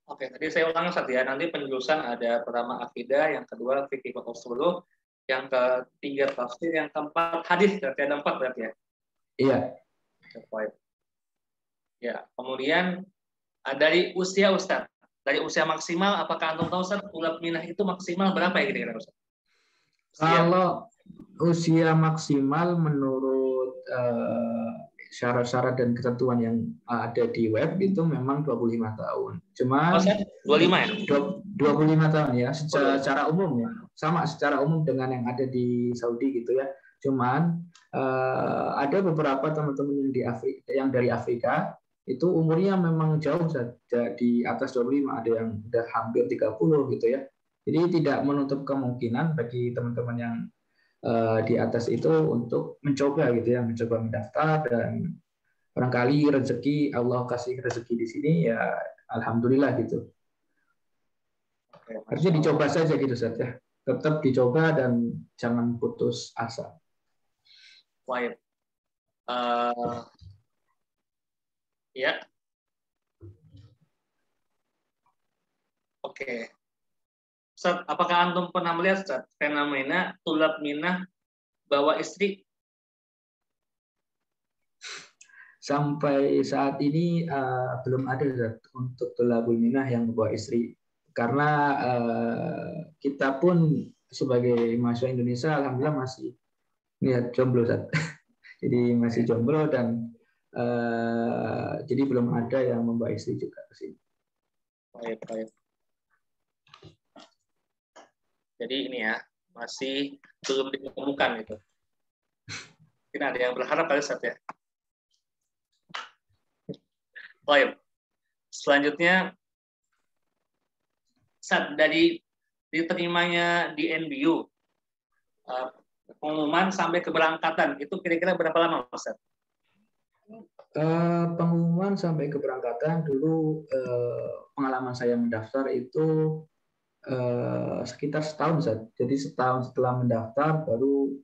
Oke, tadi saya ulang Ustaz ya. Nanti penjurusan ada pertama akidah, yang kedua fikih wa usul, yang ketiga tafsir, yang keempat hadis. Berarti ada 4 berarti ya? Iya. Ya, kemudian dari usia Ustaz. Dari usia maksimal, apakah antum tahu Ustaz, tulab minah itu maksimal berapa ya kira-kira Ustaz? Kalau usia maksimal menurut syarat-syarat dan ketentuan yang ada di web itu memang 25 tahun. Cuma 25 ya? 25 tahun ya, secara umum ya. Sama secara umum dengan yang ada di Saudi gitu ya. Cuman ada beberapa teman-teman yang dari Afrika itu umurnya memang jauh saja di atas 25, ada yang udah hampir 30 gitu ya. Jadi tidak menutup kemungkinan bagi teman-teman yang di atas itu untuk mencoba gitu ya, mencoba mendaftar, dan barangkali rezeki Allah kasih rezeki di sini ya, alhamdulillah gitu. Harusnya dicoba saja gitu saja, tetap dicoba dan jangan putus asa. Baik. Ya. Oke. Ustaz, apakah antum pernah melihat Ustaz, fenomena tulab minah bawa istri? Sampai saat ini belum ada Ustaz, untuk tulabul minah yang membawa istri, karena kita pun sebagai mahasiswa Indonesia alhamdulillah masih lihat jomblo Ustaz. Jadi masih jomblo dan jadi belum ada yang membawa istri juga ke sini. Baik. Jadi ini ya, masih belum ditemukan gitu. Mungkin ada yang berharap kali Ustaz ya. Baik. Selanjutnya, Ustaz, dari diterimanya di NBU, pengumuman sampai keberangkatan, itu kira-kira berapa lama Ustaz? Pengumuman sampai keberangkatan dulu, pengalaman saya mendaftar itu sekitar setahun Ustaz. Jadi setahun setelah mendaftar baru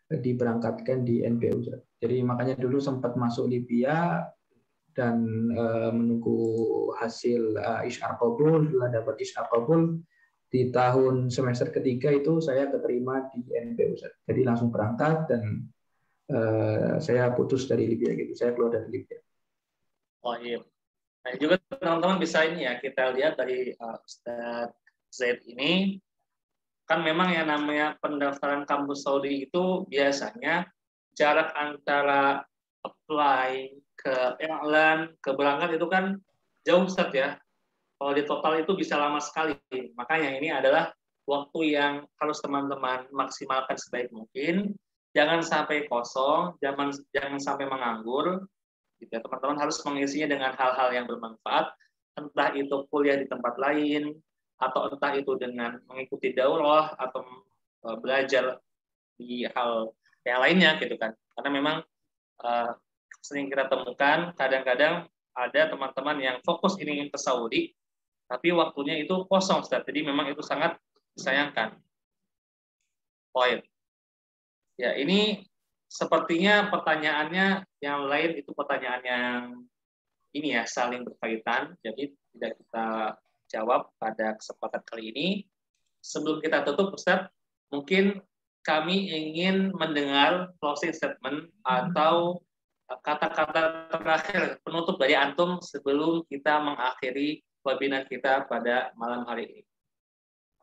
diberangkatkan di NBU Ustaz. Jadi makanya dulu sempat masuk Libya dan menunggu hasil isyar qabul. Setelah dapat isyar qabul di tahun semester ketiga itu saya keterima di NBU Ustaz. Jadi langsung berangkat dan saya putus dari Libya gitu. Saya keluar dari Libya. Oh iya. Nah, juga teman-teman bisa ini ya, kita lihat dari Ustaz Zaid ini, kan memang yang namanya pendaftaran kampus Saudi itu biasanya jarak antara apply ke iklan, ke berangkat itu kan jauh Ustaz ya. Kalau di total itu bisa lama sekali. Makanya ini adalah waktu yang harus teman-teman maksimalkan sebaik mungkin. Jangan sampai kosong, jangan sampai menganggur. Gitu. Teman-teman harus mengisinya dengan hal-hal yang bermanfaat, entah itu kuliah di tempat lain, atau entah itu dengan mengikuti daurah atau belajar di hal yang lainnya gitu kan. Karena memang sering kita temukan kadang-kadang ada teman-teman yang fokus ingin ke Saudi, tapi waktunya itu kosong Ustaz. Jadi memang itu sangat disayangkan. Poin. Ya, ini sepertinya pertanyaannya yang lain itu pertanyaan yang ini ya, saling berkaitan, jadi tidak kita jawab pada kesempatan kali ini. Sebelum kita tutup, Ustaz, mungkin kami ingin mendengar closing statement atau kata-kata terakhir penutup dari antum sebelum kita mengakhiri webinar kita pada malam hari ini.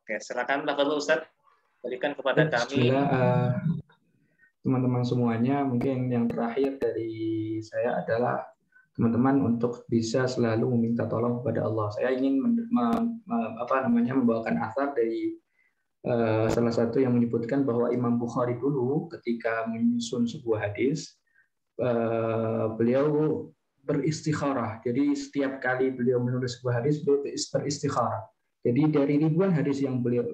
Oke, silakan Bapak Ustaz, berikan kepada kami. Teman-teman semuanya, mungkin yang terakhir dari saya adalah teman-teman untuk bisa selalu meminta tolong kepada Allah. Saya ingin membawakan asar dari salah satu yang menyebutkan bahwa Imam Bukhari dulu ketika menyusun sebuah hadis, beliau beristikharah. Jadi setiap kali beliau menulis sebuah hadis, beliau beristikharah. Jadi dari ribuan hadis yang beliau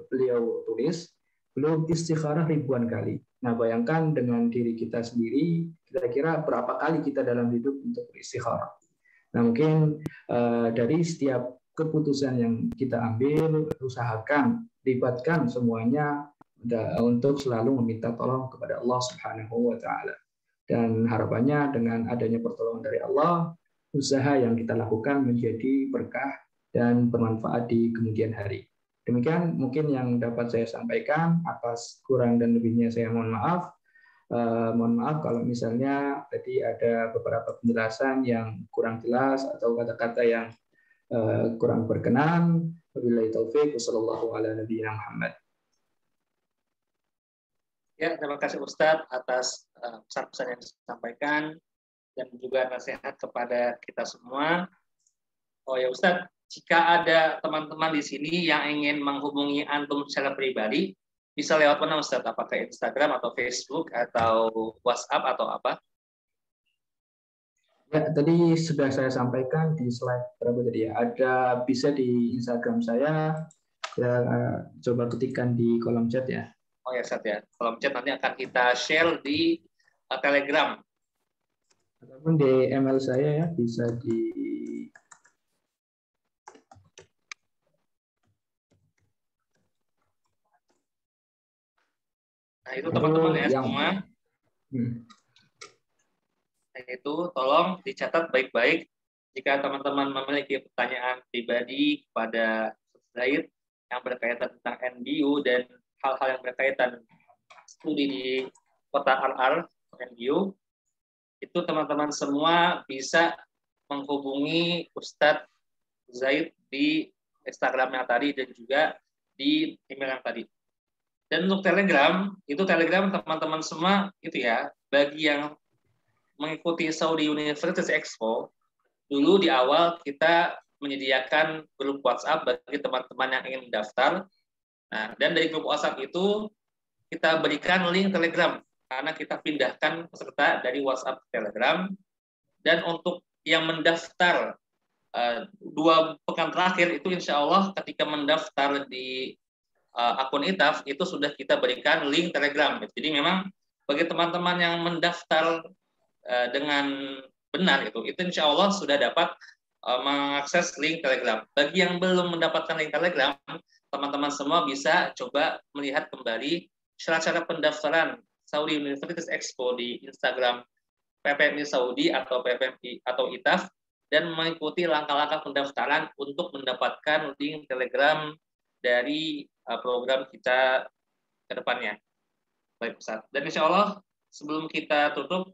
tulis, beliau istikharah ribuan kali. Nah, bayangkan dengan diri kita sendiri, kira-kira berapa kali kita dalam hidup untuk beristikharah. Nah, mungkin dari setiap keputusan yang kita ambil, usahakan, libatkan semuanya untuk selalu meminta tolong kepada Allah Subhanahu wa Ta'ala. Dan harapannya dengan adanya pertolongan dari Allah, usaha yang kita lakukan menjadi berkah dan bermanfaat di kemudian hari. Demikian mungkin yang dapat saya sampaikan. Atas kurang dan lebihnya saya mohon maaf. Mohon maaf kalau misalnya tadi ada beberapa penjelasan yang kurang jelas atau kata-kata yang kurang berkenan. Wabillahi taufik. Wassallallahu ala nabiyina Muhammad. Ya, terima kasih Ustadz atas pesan-pesan yang disampaikan dan juga nasihat kepada kita semua. Oh ya Ustadz, jika ada teman-teman di sini yang ingin menghubungi antum secara pribadi, bisa lewat mana Ustadz? Apakah Instagram atau Facebook atau WhatsApp atau apa? Ya, tadi sudah saya sampaikan di slide berapa tadi ya. Ada bisa di Instagram saya, ya, coba ketikkan di kolom chat ya. Oh ya Ustadz ya, kolom chat nanti akan kita share di Telegram. Ataupun di email saya ya, bisa di Nah itu teman-teman ya yang semua. Itu tolong dicatat baik-baik jika teman-teman memiliki pertanyaan pribadi kepada Zaid yang berkaitan tentang NBU dan hal-hal yang berkaitan studi di kota RR NBU, itu teman-teman semua bisa menghubungi Ustadz Zaid di Instagramnya tadi dan juga di email yang tadi. Dan untuk Telegram, itu Telegram teman-teman semua itu ya, bagi yang mengikuti Saudi University Expo, dulu di awal kita menyediakan grup WhatsApp bagi teman-teman yang ingin mendaftar. Nah, dan dari grup WhatsApp itu kita berikan link Telegram karena kita pindahkan peserta dari WhatsApp ke Telegram. Dan untuk yang mendaftar 2 pekan terakhir itu insya Allah ketika mendaftar di akun ITAF itu sudah kita berikan link Telegram. Jadi memang bagi teman-teman yang mendaftar dengan benar itu insya Allah sudah dapat mengakses link Telegram. Bagi yang belum mendapatkan link Telegram, teman-teman semua bisa coba melihat kembali syarat-syarat pendaftaran Saudi University Expo di Instagram PPMI Saudi atau PPMI atau ITAF dan mengikuti langkah-langkah pendaftaran untuk mendapatkan link Telegram dari program kita ke depannya. Baik, Ustaz. Dan insya Allah sebelum kita tutup,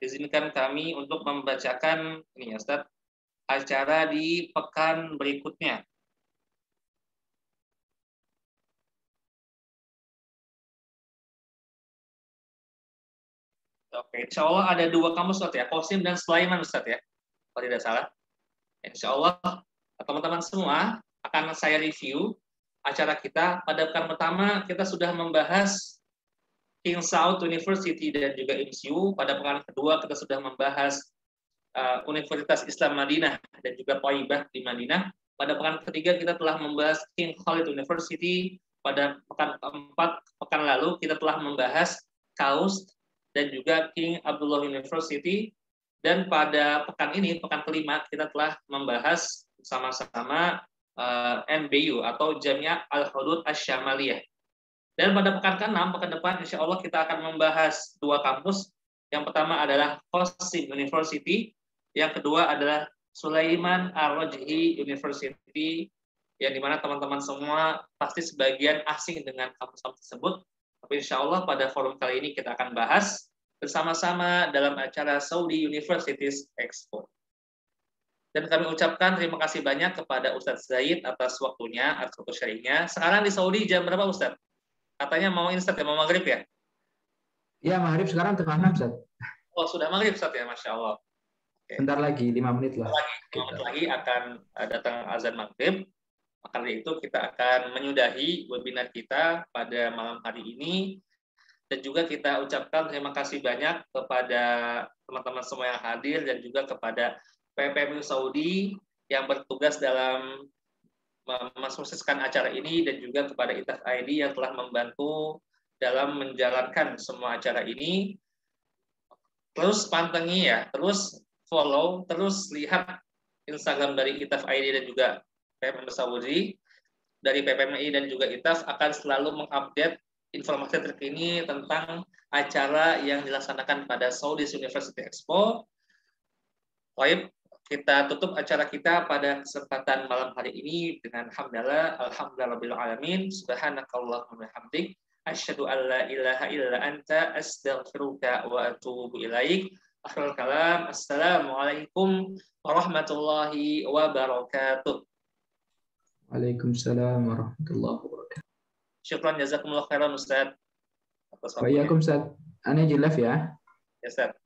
izinkan kami untuk membacakan ini ya Ustaz, acara di pekan berikutnya. Oke, insya Allah ada 2 kamus Ustaz ya, Qasim dan Sulaiman Ustaz ya, kalau tidak salah. Insya Allah teman-teman semua akan saya review acara kita. Pada pekan pertama kita sudah membahas King Saud University dan juga IMSU. Pada pekan kedua kita sudah membahas Universitas Islam Madinah dan juga Thaibah di Madinah. Pada pekan ketiga kita telah membahas King Khalid University. Pada pekan keempat, pekan lalu kita telah membahas KAUST dan juga King Abdullah University. Dan pada pekan ini, pekan kelima, kita telah membahas sama-sama NBU atau Jamiah Al-Hudud Asy-Syamaliyah. Dan pada pekan ke-6, pekan depan, insya Allah kita akan membahas 2 kampus. Yang pertama adalah Qasim University, yang kedua adalah Sulaiman Ar-Rajhi University, yang dimana teman-teman semua pasti sebagian asing dengan kampus-kampus tersebut. Tapi insya Allah pada forum kali ini kita akan bahas bersama-sama dalam acara Saudi Universities Expo. Dan kami ucapkan terima kasih banyak kepada Ustadz Zaid atas waktunya, atas waktu sharingnya. Sekarang di Saudi jam berapa Ustadz? Katanya mau instant ya, mau maghrib ya? Ya, maghrib sekarang tengah 6, Ustaz. Oh, sudah maghrib Ustadz ya, Masya Allah. Oke. Bentar lagi, 5 menit lah. 5 menit lagi akan datang azan maghrib. Maka dari itu kita akan menyudahi webinar kita pada malam hari ini. Dan juga kita ucapkan terima kasih banyak kepada teman-teman semua yang hadir dan juga kepada PPMI Saudi yang bertugas dalam mensukseskan acara ini dan juga kepada ITAF ID yang telah membantu dalam menjalankan semua acara ini. Terus pantengi ya, terus follow, terus lihat Instagram dari ITAF ID dan juga PPMI Saudi. Dari PPMI dan juga ITAF akan selalu mengupdate informasi terkini tentang acara yang dilaksanakan pada Saudi University Expo. Baik, kita tutup acara kita pada kesempatan malam hari ini dengan hamdalah, alhamdulillahirabbil alamin, subhanakallahumma hamdik, asyhadu an la ilaha illa anta, astaghfiruka wa atubu ilaik. Akhirul kalam. Assalamualaikum warahmatullahi wabarakatuh. Waalaikumsalam warahmatullahi wabarakatuh. Syukran jazakumullah khairan Ustaz. Atas Wa iyyakum, waktunya. Ustaz. Ane jilaf ya. Ya Ustaz.